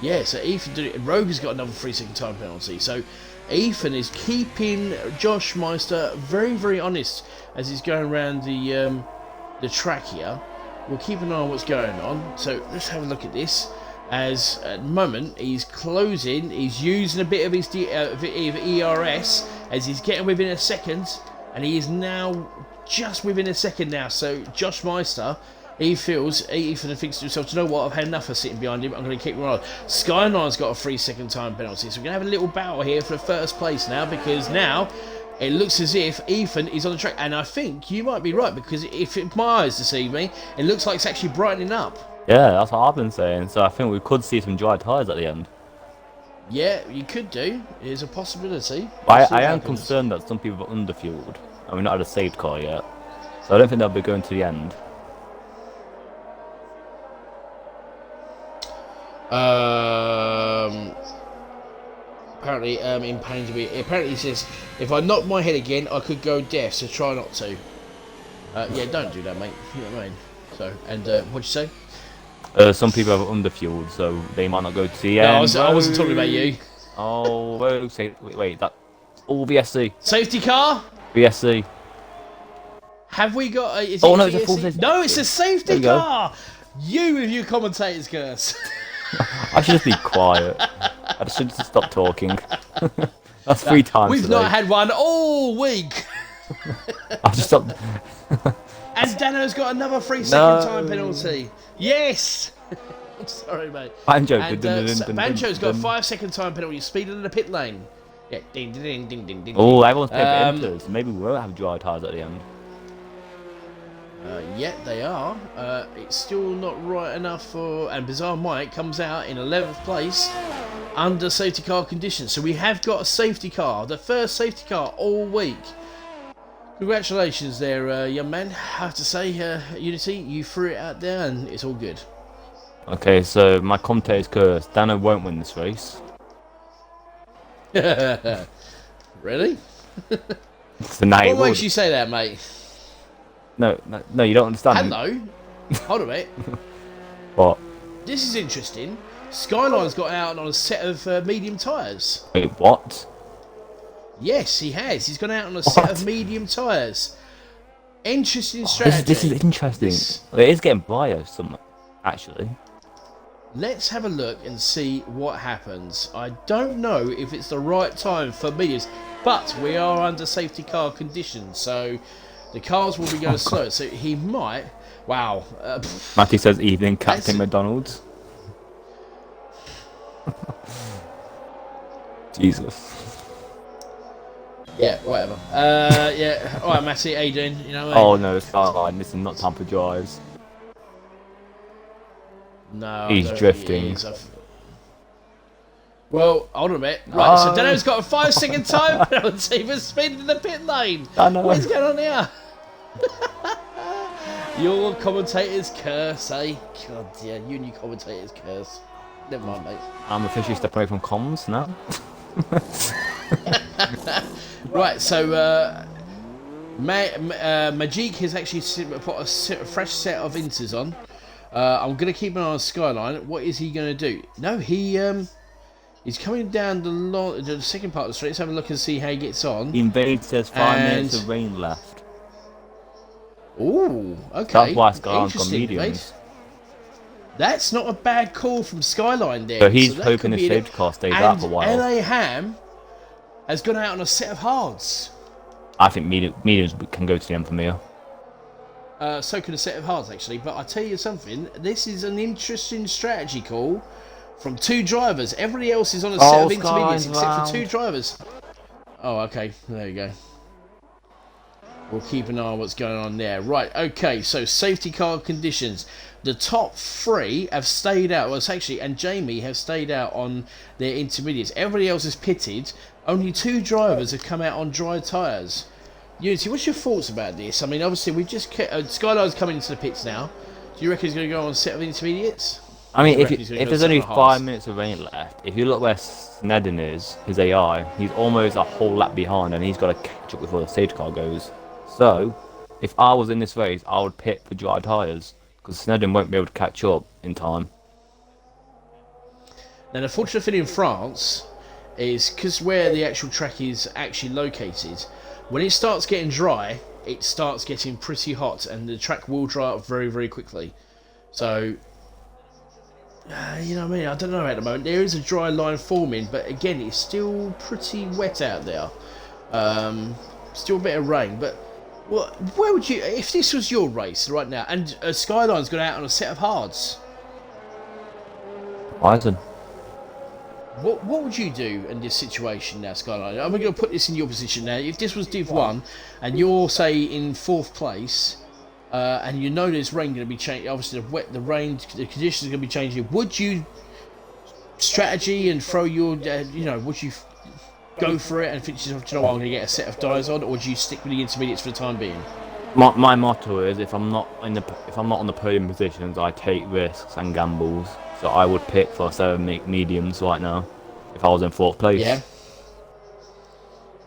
Yeah, so Ethan did it. Rogue has got another 3-second time penalty. So Ethan is keeping Josh Meister very, very honest as he's going around the track here. We'll keep an eye on what's going on. So let's have a look at this. As at the moment he's closing, he's using a bit of his ERS as he's getting within a second, and he is now just within a second now. So Josh Meister, Ethan thinks to himself, do you know what, I've had enough of sitting behind him, I'm going to keep him on. Skyline's got a 3-second time penalty, so we're going to have a little battle here for the first place now, because now it looks as if Ethan is on the track, and I think you might be right, because if my eyes deceive me, it looks like it's actually brightening up. Yeah, that's what I've been saying, so I think we could see some dry tyres at the end. Yeah, you could do. It is a possibility. I am concerned that some people are underfueled, and we're not had a saved car yet, so I don't think they'll be going to the end. Apparently, in pain to be. Apparently, he says, if I knock my head again, I could go deaf, so try not to. Yeah, don't do that, mate. You know what I mean? So, and what'd you say? Some people have underfueled, so they might not go to the end. No, I wasn't talking about you. Oh, wait, that. Oh, VSC. Safety car? VSC. Have we got a... Oh, no, it's a full safety. No, it's a safety car! You with your commentator's curse. I should just be quiet. I should just stop talking. That's 3 times We've today. not had one all week. I'll just stop. And Dano's got another 3-second time penalty. Yes! I'm sorry, mate. Banjo. And Banjo's got a 5-second time penalty. Speed in the pit lane. Yeah, ding, ding, ding, ding, ding. Oh, everyone's paying for inters. Maybe we won't have dry tyres at the end. Yeah, they are. It's still not right enough for... And Bizarre Mike comes out in 11th place under safety car conditions. So we have got a safety car. The first safety car all week. Congratulations there, young man. I have to say, Unity, you threw it out there and it's all good. Okay, so my commentator's cursed. Dano won't win this race. Really? So now What makes you say that, mate? No, you don't understand. Hello? Hold on a minute. What? This is interesting. Skyline's got out on a set of medium tyres. Wait, what? Yes, he has. He's gone out on a set of medium tyres. Interesting strategy. This is interesting. It is getting biased, actually. Let's have a look and see what happens. I don't know if it's the right time for mediums, but we are under safety car conditions, so the cars will be going slow. So he might... Wow. Matty says evening, Captain McDonald's. Jesus. Yeah, whatever. Yeah. All right, Matty, how you doing? You know. Oh no, it's fine. This is not time for drives. No, he's drifting. Well, hold on a minute. Right, so Dano's got a 5-second time penalty for speeding the pit lane. I know. What is going on here? Your commentator's curse, eh? God, yeah, you and your commentator's curse. Never mind, mate. I'm officially stepping away from comms now. Right, so Majik has actually put a fresh set of inters on. I'm going to keep an eye on Skyline. What is he going to do? No, he's coming down the second part of the street. Let's have a look and see how he gets on. Invade says 5 minutes of rain left. Ooh, okay. That's why Skyline's got mediums. That's not a bad call from Skyline there. So he's hoping his safety car stays out for a while. LA Ham has gone out on a set of hards. I think mediums can go to the end for me. So can a set of hards, actually. But I tell you something, this is an interesting strategy call from 2 drivers. Everybody else is on a set of intermediates except for 2 drivers. Oh, okay. There you go. We'll keep an eye on what's going on there. Right, okay, so safety car conditions. The top 3 have stayed out. Well, it's actually, and Jamie have stayed out on their intermediates. Everybody else is pitted. Only 2 drivers have come out on dry tyres. Unity, what's your thoughts about this? I mean, obviously, we've just Skyline's coming into the pits now. Do you reckon he's going to go on a set of intermediates? I mean, if there's only 5 minutes of rain left, if you look where Snedden is, his AI, he's almost a whole lap behind, and he's got to catch up before the safety car goes. So, if I was in this race, I would pit for dry tyres, because Snedden won't be able to catch up in time. Now, the fortunate thing in France is, because where the actual track is actually located, when it starts getting dry, it starts getting pretty hot, and the track will dry up very, very quickly. So, you know what I mean? I don't know at the moment. There is a dry line forming, but again, it's still pretty wet out there. Still a bit of rain, but where would you, if this was your race right now, and Skyline's gone out on a set of hards? Bison. What would you do in this situation now, Skyline? I'm going to put this in your position now. If this was Div 1 and you're, say, in 4th place, and you know there's rain going to be changing, obviously the rain, the conditions are going to be changing, would you strategy and throw your, would you go for it and think to yourself, you know what, I'm going to get a set of tyres on, or would you stick with the intermediates for the time being? My motto is if I'm not on the podium positions, I take risks and gambles. So I would pick for 7 mediums right now if I was in 4th place. Yeah.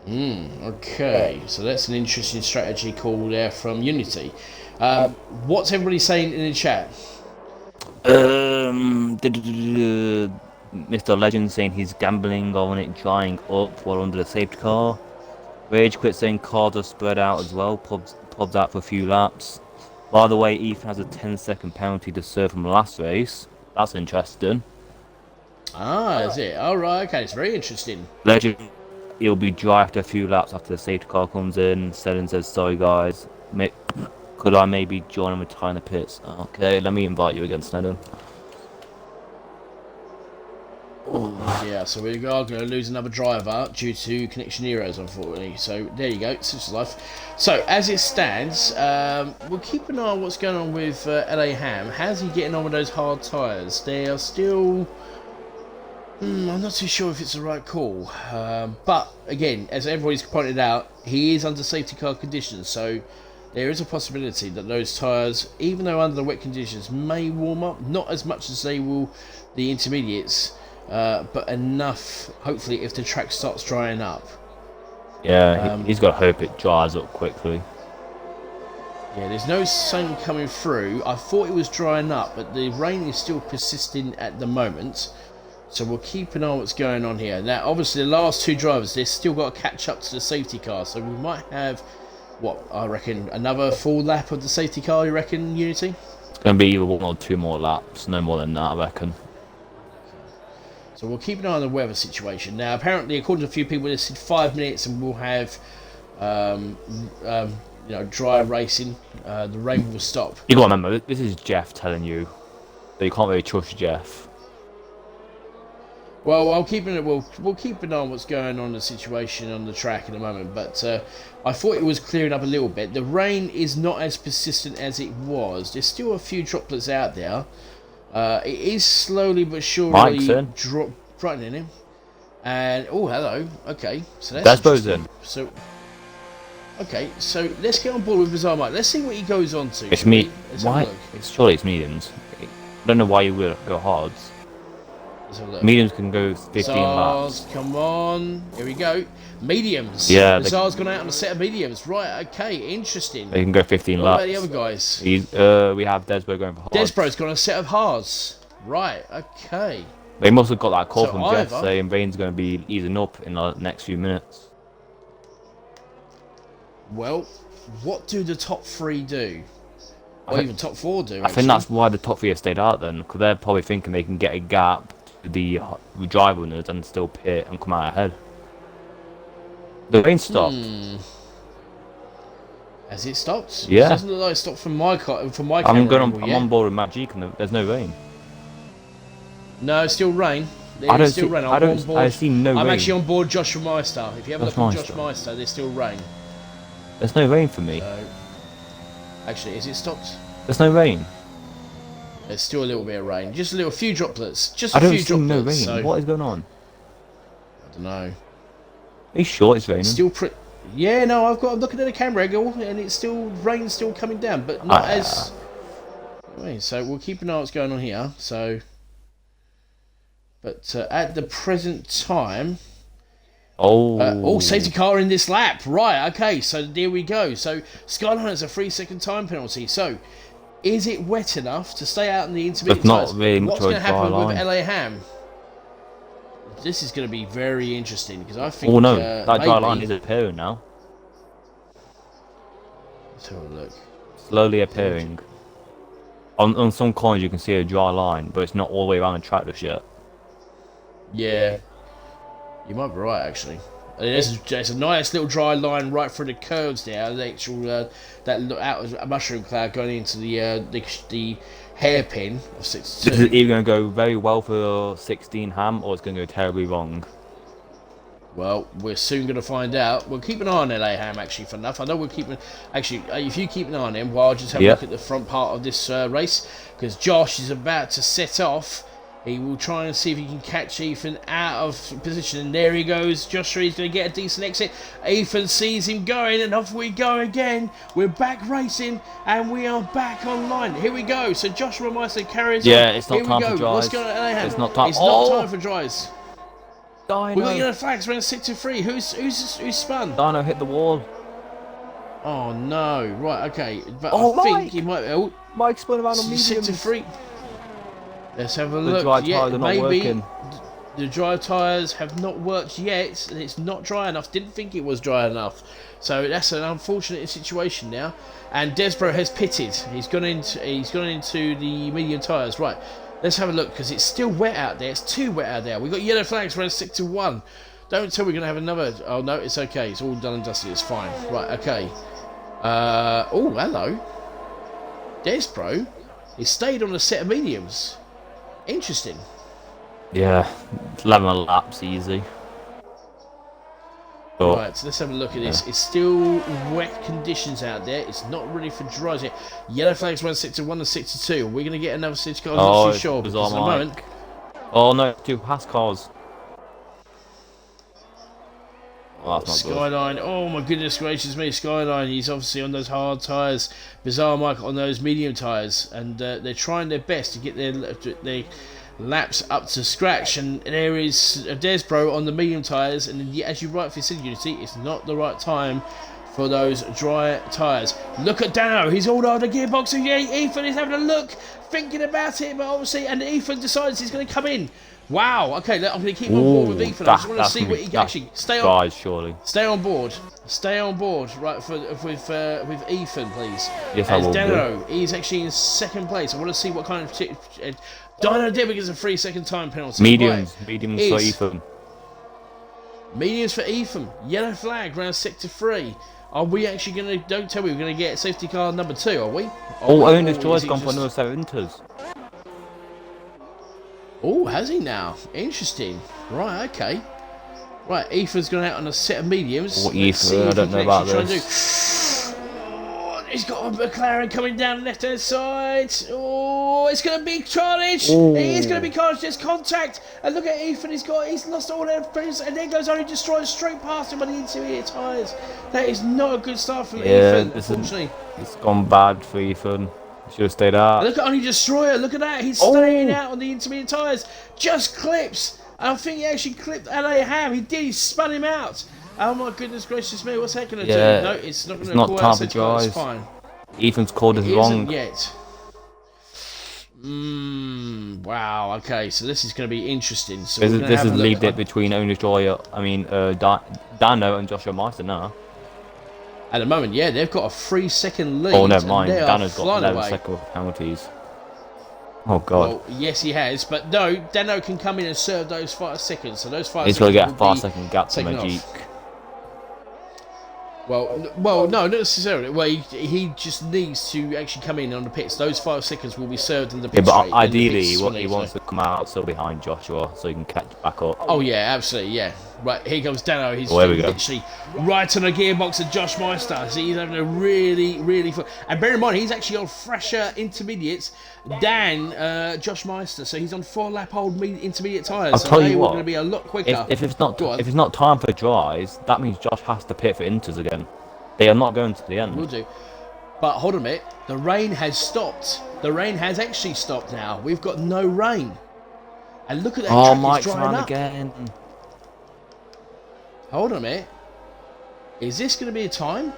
Okay, so that's an interesting strategy call there from Unity. What's everybody saying in the chat? Mr. Legend saying he's gambling on it drying up while under the safety car. Rage Quit saying cars are spread out as well, pubs out for a few laps. By the way, Ethan has a 10-second penalty to serve from last race. That's interesting. Ah, is it? Alright, okay, it's very interesting. Legend, he'll be dry after a few laps after the safety car comes in. Stellan says, sorry guys, could I maybe join and retire in the pits? Okay, let me invite you again, Snedden. Oh dear, so we are going to lose another driver due to connection errors, unfortunately. So there you go, it's just life. So as it stands, we'll keep an eye on what's going on with LA Ham. How's he getting on with those hard tyres? They are still... I'm not too sure if it's the right call. But again, as everybody's pointed out, he is under safety car conditions, so there is a possibility that those tyres, even though under the wet conditions, may warm up. Not as much as they will the intermediates, but enough, hopefully, if the track starts drying up. Yeah, he's got to hope it dries up quickly. Yeah, there's no sun coming through. I thought it was drying up, but the rain is still persisting at the moment. So we'll keep an eye on what's going on here. Now, obviously, the last two drivers, they've still got to catch up to the safety car. So we might have, what, I reckon, another full lap of the safety car, you reckon, Unity? It's going to be either 1 or 2 more laps, no more than that, I reckon. So we'll keep an eye on the weather situation. Now, apparently, according to a few people, they said 5 minutes and we'll have, dry racing. The rain will stop. You got to remember, this is Jeff telling you that you can't really trust Jeff. Well, we'll keep an eye on what's going on in the situation on the track at the moment. But I thought it was clearing up a little bit. The rain is not as persistent as it was. There's still a few droplets out there. It is slowly but surely brightening him. And oh, hello. Okay, so that's Bosun. So okay, so let's get on board with Bizarre Mike. Let's see what he goes on to. It's me. Why? Surely it's mediums. I don't know why you would go hards. Mediums can go 15 laps. Come on, here we go. Mediums. Yeah, Bizarre's gone out on a set of mediums. Right, okay, interesting. They can go 15 what laps. What about the other guys? We have Desbro going for hards. Desbro's got a set of hards. Right, okay. They must have got that call from either, Jeff saying rain's going to be easing up in the next few minutes. Well, what do the top 3 do? Or even top 4 do, I think that's why the top 3 have stayed out then, because they're probably thinking they can get a gap to the drive runners and still pit and come out ahead. The rain stopped. Has it stopped? Yeah. It doesn't look like it stopped from my car. I'm on board with Matt G, and there's no rain. No, it's still rain. I see no rain. I'm actually on board Joshua Meister. If you have a look at Josh Meister, there's still rain. There's no rain for me. Actually, is it stopped? There's no rain. There's still a little bit of rain. Just a few droplets. I don't see no rain. So what is going on? I don't know. Are you sure it's raining? It's still yeah, no, I'm looking at the camera angle, and it's still rain's still coming down, but not as. So we'll keep an eye on what's going on here. So, but at the present time. Safety car in this lap. Right, okay, so there we go. So Skyline has a 3-second time penalty. So is it wet enough to stay out in the intermediate not really much. What's going to happen with LA Ham? This is going to be very interesting because I think... that dry line is appearing now. Let's have a look. Slowly appearing. On some corners you can see a dry line, but it's not all the way around the track just yet. Yeah. You might be right, actually. There's a nice little dry line right through the curves there. The actual that out mushroom cloud going into the hairpin of 62. This is either going to go very well for 16 Ham, or it's going to go terribly wrong. Well, we're soon going to find out. We'll keep an eye on LA Ham, actually, for enough. I know we're keeping... Actually, if you keep an eye on him, well, I'll just have a look at the front part of this race. Because Josh is about to set off. He will try and see if he can catch Ethan out of position. And there he goes. Joshua is going to get a decent exit. Ethan sees him going, and off we go again. We're back racing, and we are back online. Here we go. So Joshua Meister carries on. Yeah, it's not time for dries. What's going on? It's not time. It's not time for dries. Dino. We got yellow flags. We're in 6-3. Who's spun? Dino hit the wall. Oh no! Right, okay. But I think he might. Mike spun around on mediums. 6-3. Let's have a the look. Dry tyres are not working. The dry tyres have not worked yet. It's not dry enough. Didn't think it was dry enough. So that's an unfortunate situation now. And Desbro has pitted. He's gone into the medium tyres. Right. Let's have a look because it's still wet out there. It's too wet out there. We've got yellow flags. We're in 6-1. Don't tell me we're going to have another. Oh no, it's okay. It's all done and dusted. It's fine. Right. Okay. Oh, hello. Desbro. He stayed on a set of mediums. Interesting. Yeah, 11 laps easy. But Right, so let's have a look at this. It's still wet conditions out there. It's not ready for dries yet. Yellow flags 161 and 62. We're going to get another safety car. I'm not too sure. Because at the moment, oh no, 2 past cars. Oh, that's not good. Skyline, oh my goodness gracious me, Skyline, he's obviously on those hard tyres, Bizarre Mike on those medium tyres, and they're trying their best to get their laps up to scratch, and there is Desbro on the medium tyres, and as you rightfully said, Unity, it's not the right time for those dry tyres. Look at Dano, he's all over the gearbox, and yeah, Ethan is having a look, thinking about it, but obviously, and Ethan decides he's going to come in. Wow. Okay, I'm going to keep on board with Ethan. I just want to see what he can actually stay on. Guys, surely. Stay on board. Stay on board. Right with Ethan, please. Yes, I will. Dano, he's actually in second place. I want to see what kind of Dino Debick gets a 3-second time penalty. Mediums for Ethan. Mediums for Ethan. Yellow flag round sector 3. Are we actually going to? Don't tell me we're going to get safety car number 2. Are we? Owner's choice gone for another 7 inters. Oh, has he now? Interesting. Right, okay. Right, Ethan's gone out on a set of mediums. What Ethan? I don't know about this. Oh, he's got a McLaren coming down the left-hand side. Oh, it's going to be carnage. Ooh. It is going to be carnage. There's contact. And look at Ethan. He's lost all their friends. And then goes on and destroys straight past him on the interior tyres. That is not a good start for Ethan, unfortunately. It's gone bad for Ethan. Should have stayed out. Look at Only Destroyer, look at that, he's staying out on the intermediate tyres. Just clips. I think he actually clipped LA Ham. He did, he spun him out. Oh my goodness gracious me, what's that going to do? No, it's not going to call out safety car, it's fine. Ethan's called us wrong. Yet. Wow, okay, so this is going to be interesting. So this is lead it between Only Destroyer, Dano and Joshua Meister now. At the moment, yeah, they've got a 3-second lead. Oh, never mind. Dano's got 11 away. second penalties. Oh, God. Well, yes, he has. But no, Dano can come in and serve those 5 seconds. So those 5 seconds. He's got to get a 5-second gap to Magic. Well, no, not necessarily. Well, he just needs to actually come in on the pits. Those 5 seconds will be served in the pit. Yeah, but ideally, he wants to come out still behind Joshua so he can catch back up. Oh, yeah, absolutely, yeah. Right, here comes Dano. He's literally right on the gearbox of Josh Meister. So he's having a really fun. And bear in mind, he's actually on fresher intermediates than Josh Meister. So he's on 4-lap-old intermediate tyres. I'll tell you what, going to be a lot quicker. If it's not time for dries, that means Josh has to pit for inters again. They are not going to the end. Will do. But hold on a minute. The rain has stopped. The rain has actually stopped now. We've got no rain. And look at that track, Mike's drying up. again. Hold on a minute. Is this going to be a time?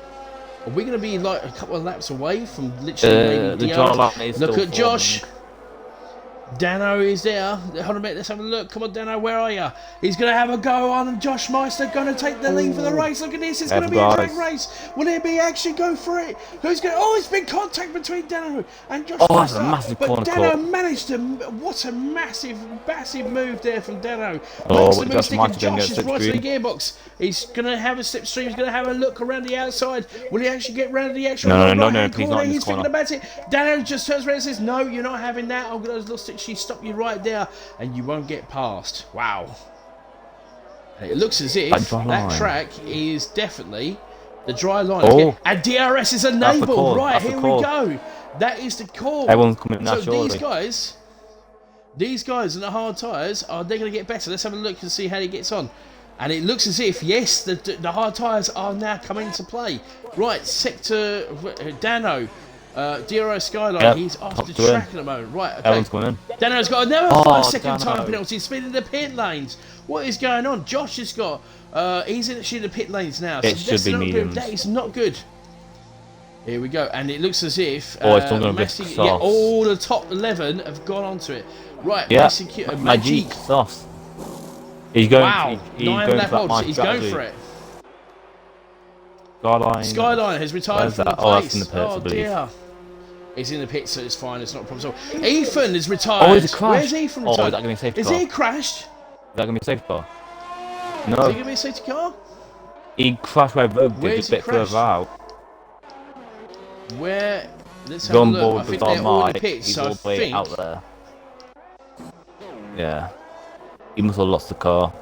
Are we going to be like a couple of laps away from literally maybe Look at Josh. Dano is there. Hold on a minute, let's have a look. Come on, Dano, where are you? He's going to have a go on, and Josh Meister going to take the lead for the race. Look at this, it's going to be a drag race. Will it be actually go for it? Who's going to... Oh, it's been contact between Dano and Josh Meister. That's a massive corner Dano managed to... What a massive move there from Dano. Josh Meister Josh is right in the gearbox. He's going to have a slipstream. He's going to have a look around the outside. Will he actually get round the actual No, please not in He's this corner. thinking about it. Dano just turns around and says, no, you're not having that. I'm going to she stop you right there and you won't get past. Wow. And it looks as if that track is definitely the dry line. And DRS is enabled. Right, here we go. That is the call. Everyone's coming now, so these guys in the hard tyres, are they going to get better? Let's have a look and see how he gets on. And it looks as if, yes, the hard tyres are now coming into play. Right, sector Dano. DRO Skyline, he's off the track at the moment. Right, okay. Everyone's going in. Dano's got another 5-second time penalty, speeding the pit lanes. What is going on? Josh has got, he's actually in the pit lanes now. So it should be mediums. That is not good. Here we go, and it looks as if all the top 11 have gone onto it. Right, Magic sauce. He's going. He's going for it. Skyline has retired from the place. That's in the pits, I believe. Dear. He's in the pit, so it's fine. It's not a problem at all. Ethan is retired. He's crashed. Where's Ethan retired? Is that going to be a safety car? Is he crashed? Is that going to be a safety car? No. Is he going to be a safety car? He crashed where Vogue did, a bit further out. Where? Let's have a look. I think they're all in the pits, He's so all the way out there. Yeah. He must have lost the car.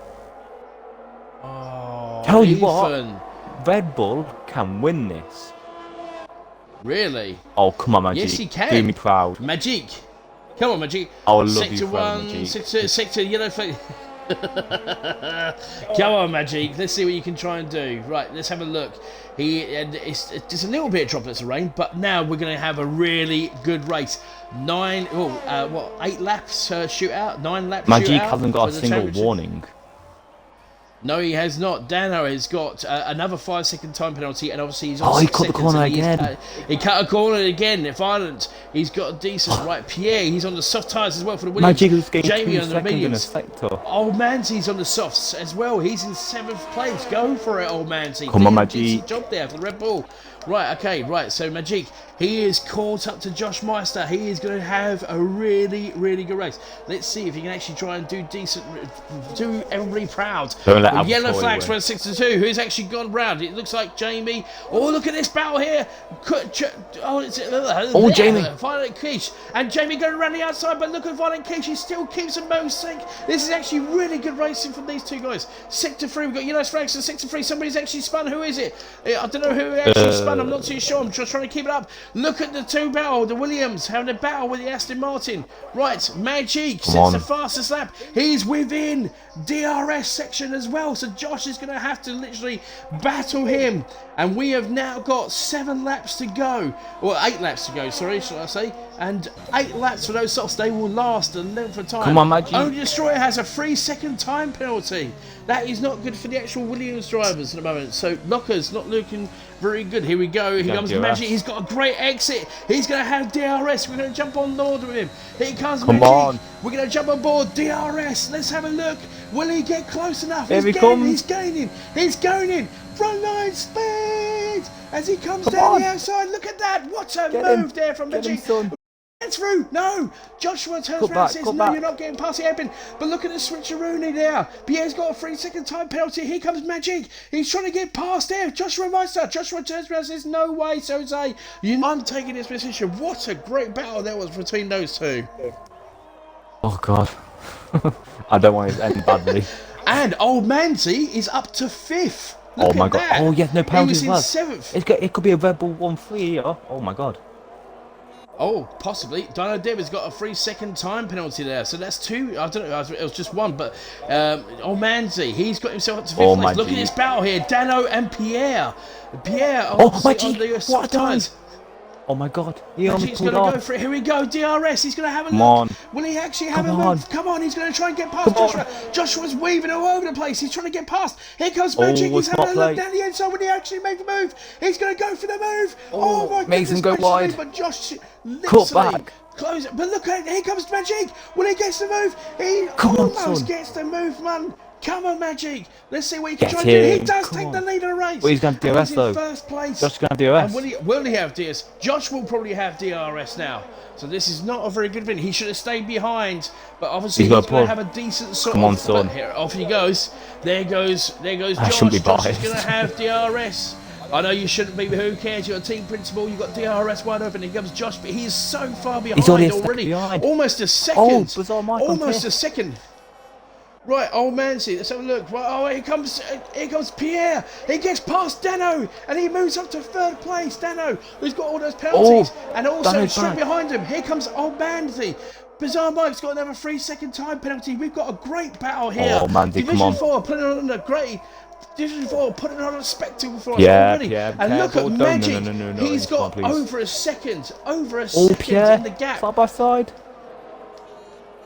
Oh, Tell you Ethan. what, Red Bull can win this. Really? Oh, come on, Magic. Yes, he can. Do me proud. Magic. Come on, Magic. I will love Sector you forever, 1, Magic. sector yellow flag. Come on, Magic. Let's see what you can try and do. Right, let's have a look. It's just a little bit of droplets of rain, but now we're going to have a really good race. 8 laps shootout? 9 laps Magic shootout hasn't got a for the single championship. warning. No, he has not. Dano has got another 5-second time penalty, and obviously he's on Oh, he 6 cut the seconds. corner And again. He cut a corner again. Violent. He's got a decent right. Pierre, he's on the soft tyres as well for the Williams. Magic was getting Jamie 2 on the seconds in a mediums. sector. Old Mansy's on the softs as well. He's in 7th place. Go for it, Old Mansy. Come on, Did a Magic. decent job there for the Red Bull. Right, okay, right. So Magic, he is caught up to Josh Meister. He is going to have a really, really good race. Let's see if he can actually try and do decent, do everybody proud. Don't let Well, Alpha yellow Toy flags win. for 62. Who's actually gone round? It looks like Jamie. Oh, look at this battle here. Jamie. Violent Quiche. And Jamie going around the outside, but look at Violent Quiche. He still keeps a mow sync. This is actually really good racing from these two guys. Sector 3, we've got yellow flags in Sector 3. Somebody's actually spun. Who is it? I don't know who actually spun. I'm not too sure. I'm just trying to keep it up. Look at the two battle. The Williams having a battle with the Aston Martin. Right, Magic sets the fastest lap. He's within DRS section as well. So Josh is going to have to literally battle him. And we have now got 7 laps to go. Or 8 laps to go, sorry, should I say. And 8 laps for those softs. They will last a length of time. Come on, Magic. Only Destroyer has a 3-second time penalty. That is not good for the actual Williams drivers at the moment. So Locker's not looking very good. Here we go. Here comes DRS. Magic. He's got a great exit. He's going to have DRS. We're going to jump on board with him. Here comes Come Magic. on. We're going to jump on board. DRS. Let's have a look. Will he get close enough? Here he He's comes. gaining. He's going in. Front line speed. As he comes Come down on. the outside. Look at that. What a Get move him. there from Get him, Magic. son. Gets through. No. Joshua turns Cut around back, and says, cut no, back. you're not getting past the hairpin. But look at the switcheroonie there. Pierre's got a 3-second time penalty. Here comes Magic. He's trying to get past there. Joshua Meister. Joshua turns around and says, no way, Jose. I'm taking this position. What a great battle there was between those two. Oh, God. I don't want it to end badly. And Old Manzi is up to 5th. Look Oh, my at God. that. Oh, yeah, no penalties He was in 7th. It could be a Red Bull 1-3 here. Oh, my God. Oh, possibly. Dino Devin's got a 3-second time penalty there. So that's 2. I don't know. It was just 1. But Old Manzi, he's got himself up to 5th Oh, place. my Look at G. this battle here. Dano and Pierre. Pierre Oh, my G. on the What a soft time. tyres. Oh, my God. He almost Magic's going pulled to go off. for it. Here we go. DRS. He's going to have a Come look. on. Will he actually have Come a on. move? Come on. He's going to try and get past Come on. Joshua. Joshua's weaving all over the place. He's trying to get past. Here comes Oh, Magic. He's it's having not a look play. down the inside. Will he actually make the move? He's going to go for the move. Oh, Oh, my makes him goodness go gracious me, wide. But Josh Cut literally back. close it. But look at here comes Magic. Will he get the move? He Come on, almost son. gets the move, man. Come on, Magic. Let's see what he can Get try and do. He him. does Come take on. the lead of the race. Well, he's gonna And DRS in though. first place. Josh's going to DRS. And will he have DRS? Josh will probably have DRS now. So this is not a very good win. He should have stayed behind, but obviously He's he's got going a to pull. have a decent sort Come on, of... son. But here, off he goes. There goes I Josh. shouldn't be Josh is biased. going to have DRS. I know you shouldn't be, but who cares? You're a team principal. You've got DRS wide open. Here comes Josh, but he is so far behind He's only a second already. behind. Almost a second. Oh, Bizarre Mike on Almost fifth. a second. Right, Old Mancy, let's have a look. Right, oh, here comes Pierre. He gets past Dano, and he moves up to 3rd place. Dano, who's got all those penalties, and also Dano's straight back. behind him, here comes Old Mancy. Bizarre Mike's got another 3-second time penalty. We've got a great battle here. Oh, Mandy, come Division on. 4 putting on a great. Division 4 putting on a spectacle for us Yeah, already. Pierre, And look careful. at No, Magic. no, He's come on, got please. over a second. Over a Oh, second Pierre. in the gap. Side by side.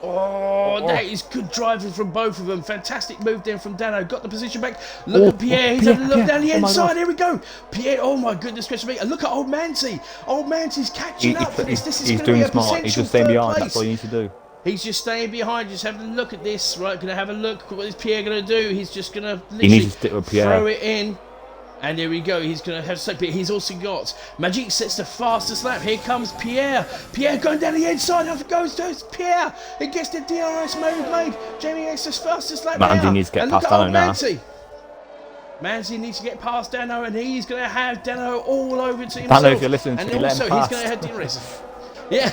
Oh, that is good driving from both of them. Fantastic move there from Dano. Got the position back. Look at Pierre. He's having a look down the Oh my inside. God. Here we go. Pierre. Oh my goodness gracious me. And look at Old Mancy. Old Mancy's catching up for this. This is He's going to be doing a smart. potential He's just staying 3rd behind. place. That's all you need to do. He's just staying behind, just having a look at this. Right, going to have a look. What is Pierre going to do? He's just going to He needs to stick with Pierre. throw it in. And here we go. He's going to have but he's also got Magic sets the fastest lap. Here comes Pierre. Pierre going down the inside. Off it goes to Pierre. He gets the DRS move made. Jamie gets the fastest lap Mandy now. needs to get And look past at Dano old now. Mancy. Mancy needs to get past Dano, and he's going to have Dano all over to himself. Dano, if you're listening to and me, let also him he's pass. going to have DRS. Yeah.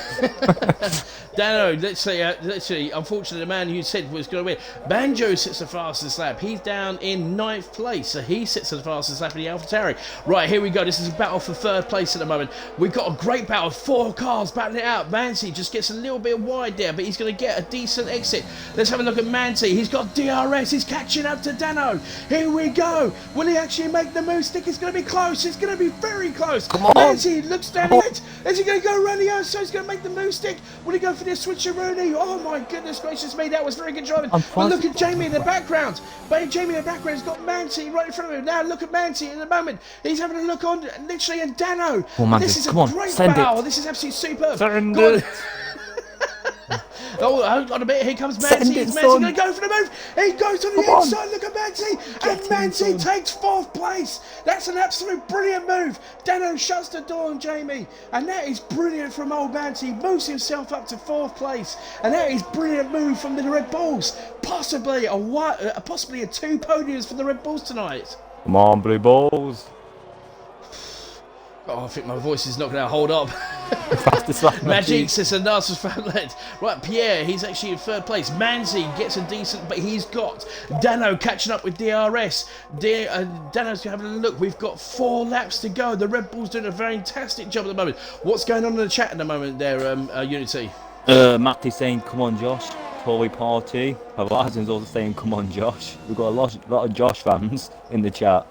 Dano, literally, unfortunately, the man who said was going to win. Banjo sits the fastest lap. He's down in 9th place, so he sits the fastest lap in the AlphaTauri. Right, here we go. This is a battle for 3rd place at the moment. We've got a great battle. 4 cars battling it out. Manti just gets a little bit wide there, but he's going to get a decent exit. Let's have a look at Manti. He's got DRS. He's catching up to Dano. Here we go. Will he actually make the move stick? It's going to be close. It's going to be very close. Come on. Manti looks down the edge. Is he going to go around the outside? He's going to make the move stick. Will he go for this switcheroonie? Oh my goodness gracious me, that was very good driving. But look at Jamie in the background. But Jamie in the background has got Manti right in front of him. Now look at Manti in the moment. He's having a look on literally and Dano. This is a great battle. This is absolutely superb. Send it. Oh, hold on a bit. Here comes Manti. Is Manti going to go for the move? He goes to the inside. Look at Manti. And Manti takes 4th place. That's an absolute brilliant move. Dano shuts the door on Jamie. And that is brilliant from old Manti. Moves himself up to 4th place. And that is brilliant move from the Red Bulls. Possibly a 2 podiums for the Red Bulls tonight. Come on, Blue Balls. Oh, I think my voice is not going to hold up. Fastest lap. Magic says a Narcissus Fablet. Right, Pierre, he's actually in 3rd place. Manzi gets a decent, but he's got Dano catching up with DRS. Dano's having a look. We've got 4 laps to go. The Red Bulls doing a fantastic job at the moment. What's going on in the chat at the moment there, Unity? Matty's saying, come on, Josh. Tory party. Horizon's also saying, come on, Josh. We've got a lot of Josh fans in the chat.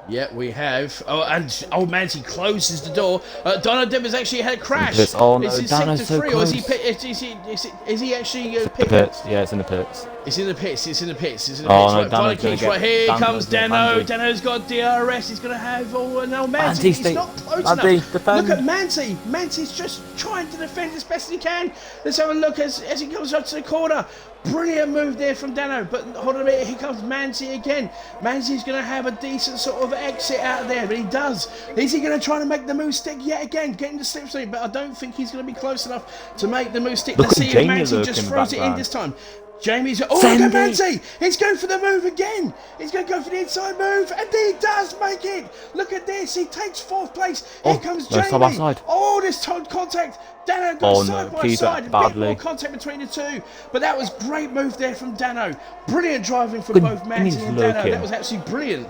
Yeah, we have. Oh, and old Manti closes the door. Donna Dev has actually had a crash. Oh, no, is it Dano's sector 3 so or is he actually pit? Pits. Yeah, it's in the pits. It's in the pits. It's in the pits. It's in the Oh, pits. no, Right, Dano's right here Dano's comes Dano. Manti. Dano's got DRS. He's going to have no Manti. Manti, He's not close Manti, enough. defend. Look at Manti. Manti's just trying to defend as best he can. Let's have a look as he comes up to the corner. Brilliant move there from Dano, but hold on a minute, here comes Manti again. Manti's going to have a decent sort of exit out of there, but he does. Is he going to try to make the move stick yet again, getting the slipstream? But I don't think he's going to be close enough to make the move stick. Let's see if Manti just throws it in this time. Jamie's, oh, look at Manti! He's going for the move again! He's going to go for the inside move, and he does make it! Look at this, he takes 4th place. Here comes Jamie. Side by side. Oh, this contact. Dano goes side by side. A bit more contact between the 2. But that was great move there from Dano. Brilliant driving from both Manti and Dano. That was absolutely brilliant.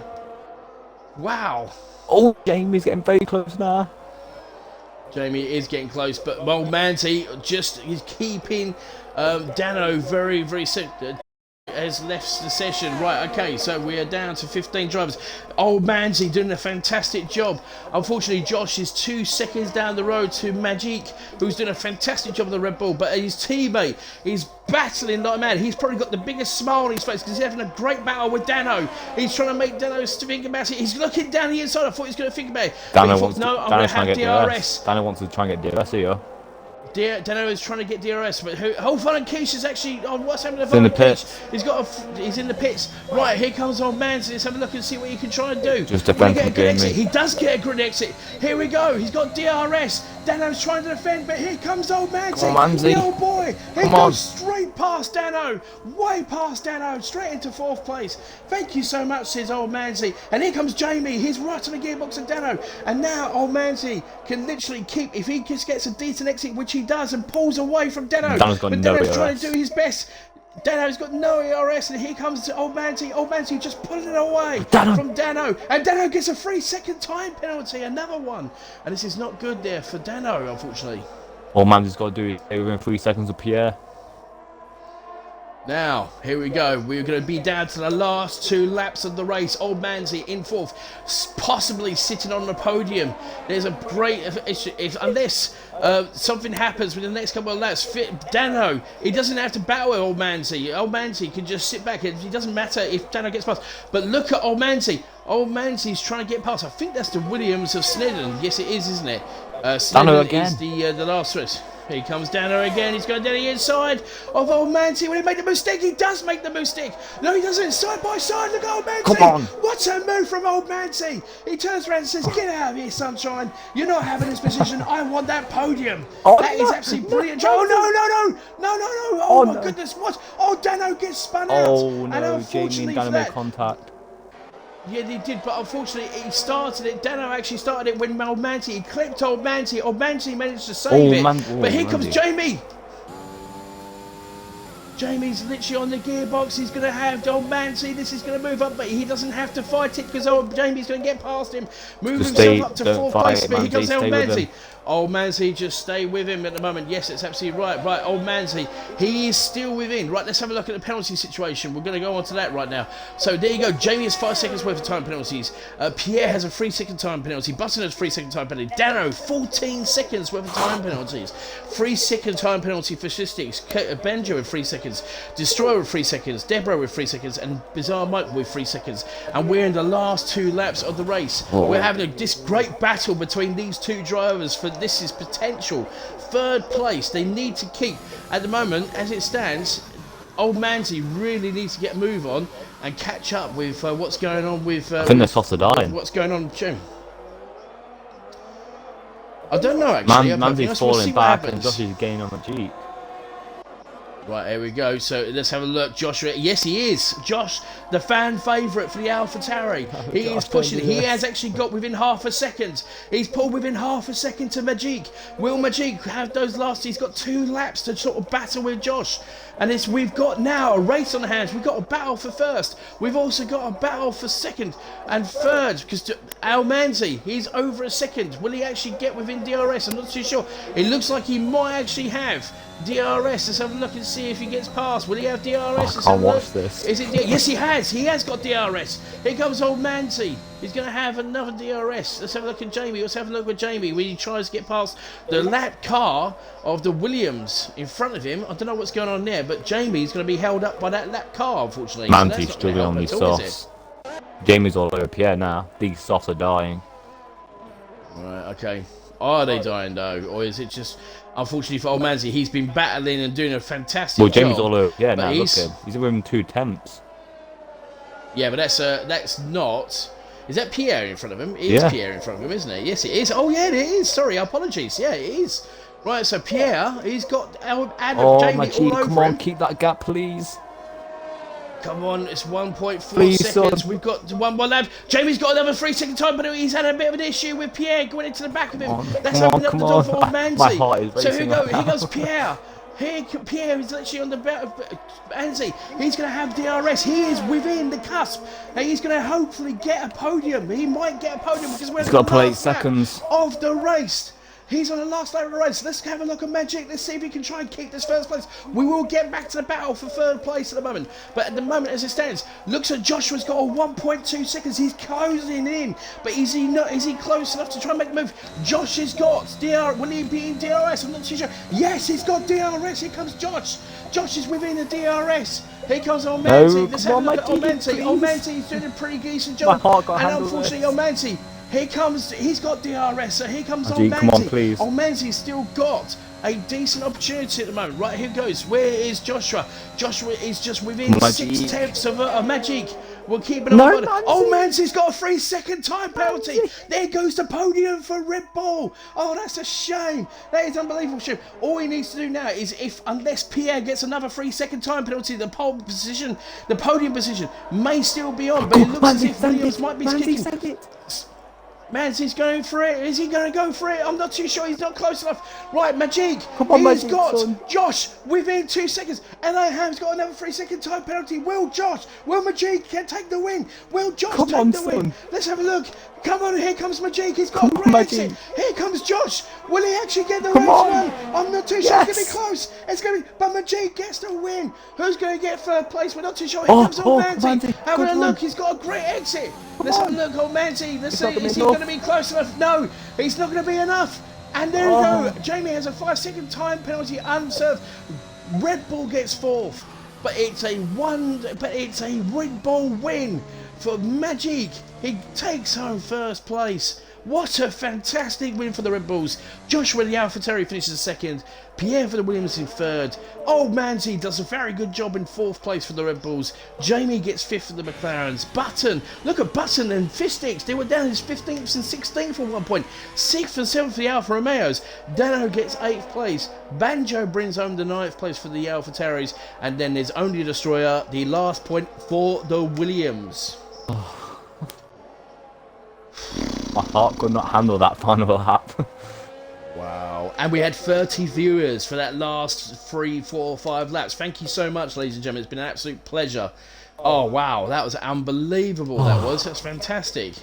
Wow. Oh, Jamie's getting very close now. Jamie is getting close, but old Manti just is keeping Dano very, very sick. Has left the session. Right, okay, so we are down to 15 drivers. Old Manzi doing a fantastic job. Unfortunately, Josh is 2 seconds down the road to Magic, who's doing a fantastic job of the Red Bull, but his teammate is battling like a man. He's probably got the biggest smile on his face because he's having a great battle with Dano. He's trying to make Dano think about it. He's looking down the inside. I thought he was going to think about it. Dano wants no, I'm going to have DRS. Dano wants to try and get DRS here. Dano is trying to get DRS, but Van Kish is actually on what's happening to Van Van Kish. He's in the pits. Right, here comes old Manzi. Let's have a look and see what he can try and do. Just defend from exit. He does get a good exit. Here we go. He's got DRS. Dano's trying to defend, but here comes old Manzi. Come on, Manzi. The old boy. He goes straight past Dano. Way past Dano. Straight into 4th place. Thank you so much, says old Manzi. And here comes Jamie. He's right on the gearbox of Dano. And now old Manzi can literally keep, if he just gets a decent exit, which he does, and pulls away from Dano. Dano's got but no Dano's ERS. trying to do his best. Dano's got no ERS, and here comes old Manzi. Old Manzi just pulling it away from Dano. And Dano gets a 3-second time penalty, another one. And this is not good there for Dano, unfortunately. Old Manzi's got to do it within 3 seconds of Pierre. Now, here we go. We're going to be down to the last 2 laps of the race. Old Manzi in 4th, possibly sitting on the podium. There's a great, unless something happens with the next couple of laps. Dano, he doesn't have to battle with old Manzi. Old Manzi can just sit back. It doesn't matter if Dano gets past. But look at old Manzi. Old Manzi's trying to get past. I think that's the Williams of Snedden. Yes, it is, isn't it? Snedden is the last race. Here comes Dano again. He's going down the inside of old Manzi. Will he make the mistake? He does make the mistake. No, he doesn't. Side by side. Look at old Manzi. Come on. What's a move from old Manzi? He turns around and says, get out of here, sunshine. You're not having this position. I want that podium. That is absolutely brilliant. Oh, no. Oh, my goodness. What? Oh, Dano gets spun out. Oh, no. And Jamie and Dano for made that, contact. Yeah, he did, but unfortunately he started it. Dano actually started it when old Manti, he clipped old Manti. Old Manti managed to save it. But here comes Jamie. Jamie's literally on the gearbox. He's going to have old Manti. This is going to move up, but he doesn't have to fight it because old Jamie's going to get past him. Move himself up to 4th place. But here comes old Manti. Old Manti, just stay with him at the moment. Yes, that's absolutely right. Right, old Manti, he is still within. Right, let's have a look at the penalty situation. We're going to go on to that right now. So there you go. Jamie has 5 seconds worth of time penalties. Pierre has a 3-second time penalty. Button has 3-second time penalty. Dano, 14 seconds worth of time penalties. 3-second time penalty for statistics. Benjo with 3 seconds. Destroyer with 3 seconds. Deborah with 3 seconds. And Bizarre Mike with 3 seconds. And we're in the last 2 laps of the race. We're having this great battle between these 2 drivers for this is potential 3rd place. They need to keep, at the moment, as it stands, old Manti really needs to get a move on and catch up with what's going on with. I think they're tossed to dying. What's going on with Jim? I don't know actually. Manti's falling back and Josh is gaining on the Jeep. Right, here we go. So let's have a look. Joshua, yes, he is. Josh, the fan favourite for the AlphaTauri. He is pushing. He has actually got within half a second. He's pulled within half a second to Magic. Will Magic have those last? He's got 2 laps to sort of battle with Josh. And we've got now a race on the hands. We've got a battle for 1st. We've also got a battle for 2nd and 3rd. Because Al Manzi, he's over a second. Will he actually get within DRS? I'm not too sure. It looks like he might actually have DRS. Let's have a look and see if he gets past. Will he have DRS? I can't watch this. Is it? Yes, he has. He has got DRS. Here comes old Manti. He's going to have another DRS. Let's have a look at Jamie. Let's have a look at Jamie when he tries to get past the lap car of the Williams in front of him. I don't know what's going on there, but Jamie's going to be held up by that lap car, unfortunately. Manti's struggling on these softs. Jamie's all over Pierre now. These softs are dying. Right, okay. Are they dying though, or is it just unfortunately for old Manzi? He's been battling and doing a fantastic job. Well, Jamie's all over. Yeah, now look at him. He's with him 2 temps. Yeah, but that's not. Is that Pierre in front of him? It is Pierre in front of him, isn't it? Yes, it is. Oh yeah, it is. Sorry, apologies. Yeah, it is. Right, so Pierre, he's got Jamie all over come on, him. keep that gap, please. Come on, it's 1.4 seconds. Son. We've got 1 more lap. Jamie's got another 3-second time, but he's had a bit of an issue with Pierre going into the back of him. That's opened up the door for old Manzi. My heart is so racing here goes Pierre. Pierre is literally on the belt of Manzi. He's going to have DRS. He is within the cusp. And he's going to hopefully get a podium. He might get a podium because we're in the last lap of the race. He's on the last lap of the race. Let's have a look at Magic. Let's see if he can try and keep this 1st place. We will get back to the battle for 3rd place at the moment. But at the moment, as it stands, looks like Joshua's got a 1.2 seconds. He's closing in. But is he not? Is he close enough to try and make a move? Josh has got DRS. Will he be in DRS? I'm not too sure. Yes, he's got DRS. Here comes Josh. Josh is within the DRS. Here comes old Manti. Let's have a look at old Manti. Old Manti's doing a pretty decent job. And unfortunately, old Manti. Here comes, he's got DRS, so here comes old Manti. Come on, please. Old Manti's still got a decent opportunity at the moment. Right, here goes. Where is Joshua? Joshua is just within 6 tenths of a Magic. We'll keep an eye on it. Old Manti's got a 3-second time penalty. There goes the podium for Red Bull. Oh, that's a shame. That is unbelievable shame. All he needs to do now is unless Pierre gets another 3-second time penalty, the podium position may still be on, but it looks as if Williams might be skipping. Manzi's going for it. Is he going to go for it? I'm not too sure. He's not close enough. Right, Magic. He's got Josh within 2 seconds. LAHAM's got another 3-second time penalty. Will Magic can take the win? Will Josh take the win? Let's have a look. Come on, here comes Magic. He's got a great exit. Here comes Josh. Will he actually get the race run? I'm not too sure. It's going to be close. It's going to be, but Magic gets the win. Who's going to get 3rd place? We're not too sure. Here comes old Manti. Have a look. He's got a great exit. Let's have a look, old Manti. Let's see. Is he going to be close enough? No, he's not going to be enough. And there we go. Jamie has a 5-second time penalty unserved. Red Bull gets 4th. But it's a Red Bull win for Magic. He takes home 1st place. What a fantastic win for the Red Bulls. Joshua the AlphaTauri finishes 2nd. Pierre for the Williams in 3rd. Old Manti does a very good job in 4th place for the Red Bulls. Jamie gets 5th for the McLarens. Button, look at Button and Fistix. They were down as 15th and 16th at one point. 6th and 7th for the Alfa Romeos. Dano gets 8th place. Banjo brings home the 9th place for the AlphaTauris. And then there's only Destroyer, the last point for the Williams. My heart could not handle that final lap. Wow. And we had 30 viewers for that last 3, 4, 5 laps. Thank you so much, ladies and gentlemen. It's been an absolute pleasure. Oh, wow. That was unbelievable, that was. That's fantastic.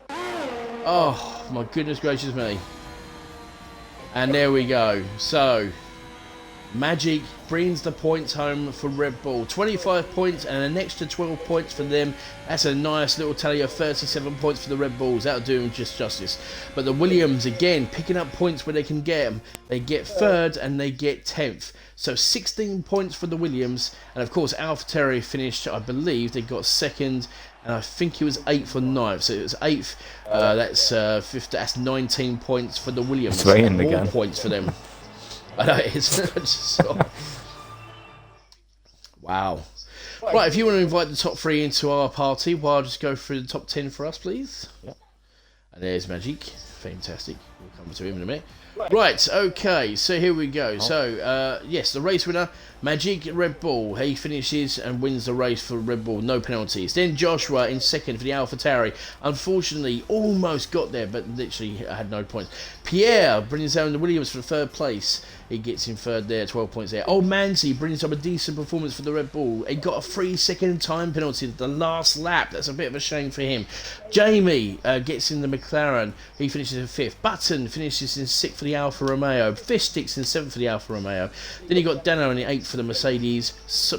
Oh, my goodness gracious me. And there we go. So, Magic brings the points home for Red Bull. 25 points and an extra 12 points for them. That's a nice little tally of 37 points for the Red Bulls. That'll do them just justice. But the Williams, again, picking up points where they can get them. They get 3rd and they get 10th. So 16 points for the Williams. And of course, AlphaTauri finished, I believe, they got 2nd. And I think it was 8th or 9th. So it was 8th. That's 5th. That's 19 points for the Williams. It's raining more again. Points for them. I know it is. So, wow. Right, if you want to invite the top 3 into our party, well, I'll just go through the top 10 for us, please. Yep. And there's Magic. Fantastic. We'll come to him in a minute. Right, okay, so here we go. So, yes, the race winner, Magic Red Bull. He finishes and wins the race for Red Bull, no penalties. Then Joshua in 2nd for the AlphaTauri. Unfortunately, almost got there, but literally had no points. Pierre brings down the Williams for 3rd place. He gets in 3rd there, 12 points there. Old Manzi brings up a decent performance for the Red Bull. He got a 3-second time penalty at the last lap. That's a bit of a shame for him. Jamie gets in the McLaren. He finishes in 5th. Button finishes in 6th for the Alfa Romeo. Fishsticks in 7th for the Alfa Romeo. Then you got Dano in 8th for the Mercedes.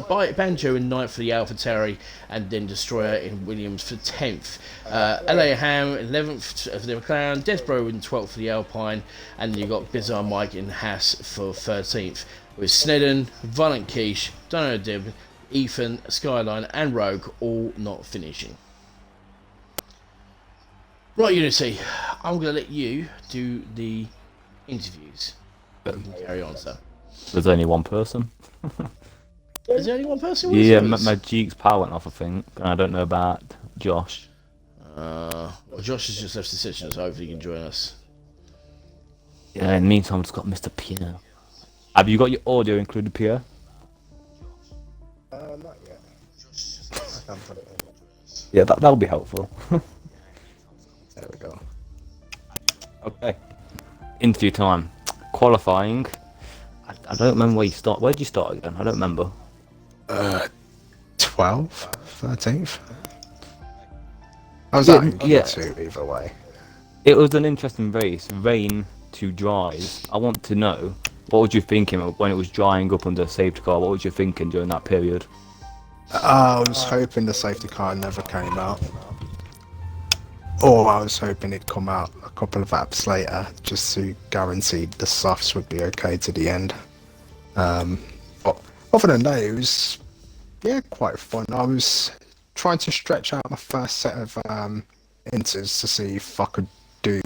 Banjo in 9th for the AlphaTauri. And then Destroyer in Williams for 10th. LA Ham 11th for the McLaren. Desbro in 12th for the Alpine. And then you got Bizarre Mike in Haas for 13th. With Snedden, Violent Quiche, Dino Dib, Ethan, Skyline and Rogue all not finishing. Right, Unity, I'm going to let you do the interviews. You can carry on, sir. There's only one person. Is there only one person? Yeah, Magic's power went off, I think. And I don't know about Josh. Well, Josh has just left the session, so hopefully he can join us. Yeah, in the meantime, I've just got Mr. Pierre. Have you got your audio included, Pierre? Not yet. I can put it in. Yeah, that'll be helpful. There we go. Okay. Interview time. Qualifying. I don't remember where you start. Where did you start again? I don't remember. 12th? 13th? I was out in Q2 either way. It was an interesting race. Rain to dries. I want to know, what was you thinking when it was drying up under safety car? What was you thinking during that period? I was hoping the safety car never came out. Or I was hoping it'd come out a couple of laps later, just to guarantee the softs would be okay to the end. But other than that, it was, quite fun. I was trying to stretch out my first set of inters to see if I could do,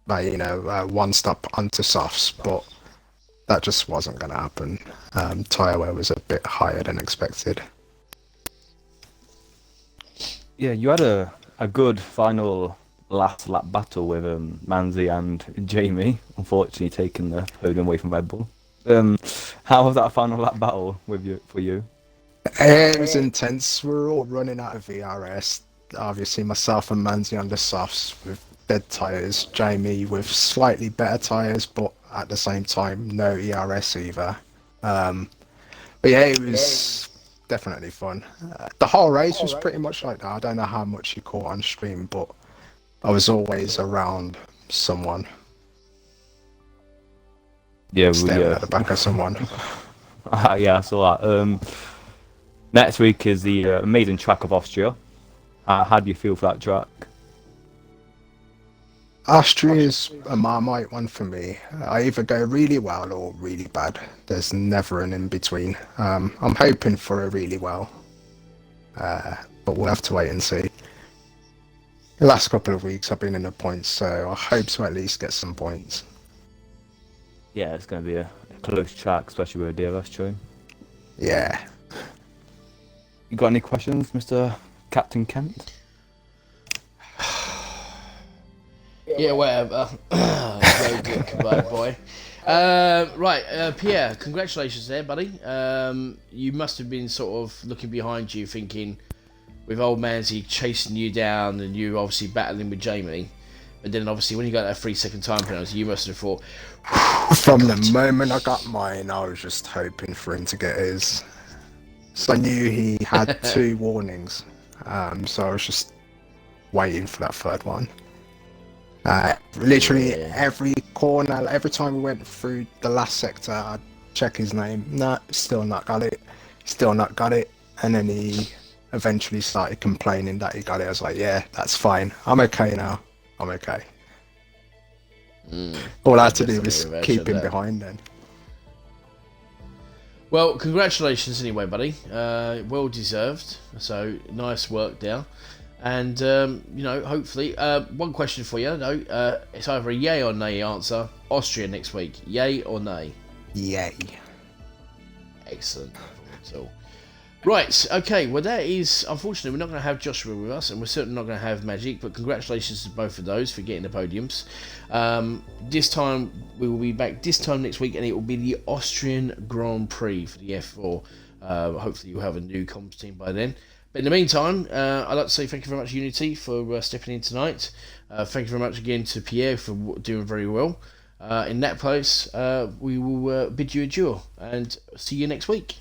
one stop onto softs, but that just wasn't going to happen. Tyre wear was a bit higher than expected. Yeah, you had a good final last lap battle with Manzi and Jamie, unfortunately taking the podium away from Red Bull. How was that final lap battle for you? It was intense. We were all running out of VRS. Obviously, myself and Manzi on the softs with dead tyres. Jamie with slightly better tyres, but at the same time, no ERS either. But yeah, it was definitely fun. The whole race was pretty much like that. I don't know how much you caught on stream, but I was always around someone. Yeah, staring at the back of someone. Yeah, I saw that. Next week is the maiden track of Austria. How do you feel for that track? Austria is a Marmite one for me. I either go really well or really bad. There's never an in-between. I'm hoping for a really well, but we'll have to wait and see. The last couple of weeks I've been in the points, so I hope to at least get some points. Yeah, it's going to be a close track, especially with a DRS train. Yeah. You got any questions, Mr. Captain Kent? Yeah, whatever. Very good, bad boy. Right, Pierre, congratulations there, buddy. You must have been sort of looking behind you thinking, with old Manzi chasing you down and you obviously battling with Jamie. But then obviously when you got that 3-second time penalty, you must have thought. From the moment I got mine, I was just hoping for him to get his. So I knew he had 2 warnings, so I was just waiting for that 3rd one. Literally every corner, every time we went through the last sector, I'd check his name. Nah, still not got it. Still not got it. And then he eventually started complaining that he got it. I was like, yeah, that's fine. I'm okay now. I'm okay. All I had to do was keep him behind then. Well, congratulations anyway, buddy. Well deserved. So nice work there. And hopefully, one question for you though. It's either a yay or nay answer. Austria next week. Yay or nay? Yay. Excellent. So, right. Okay. Well, that is unfortunately we're not going to have Joshua with us, and we're certainly not going to have Magic. But congratulations to both of those for getting the podiums. This time we will be back this time next week, and it will be the Austrian Grand Prix for the F4. Hopefully, you'll have a new comms team by then. But in the meantime, I'd like to say thank you very much, Unity, for stepping in tonight. Thank you very much again to Pierre for doing very well. In that place, we will bid you adieu and see you next week.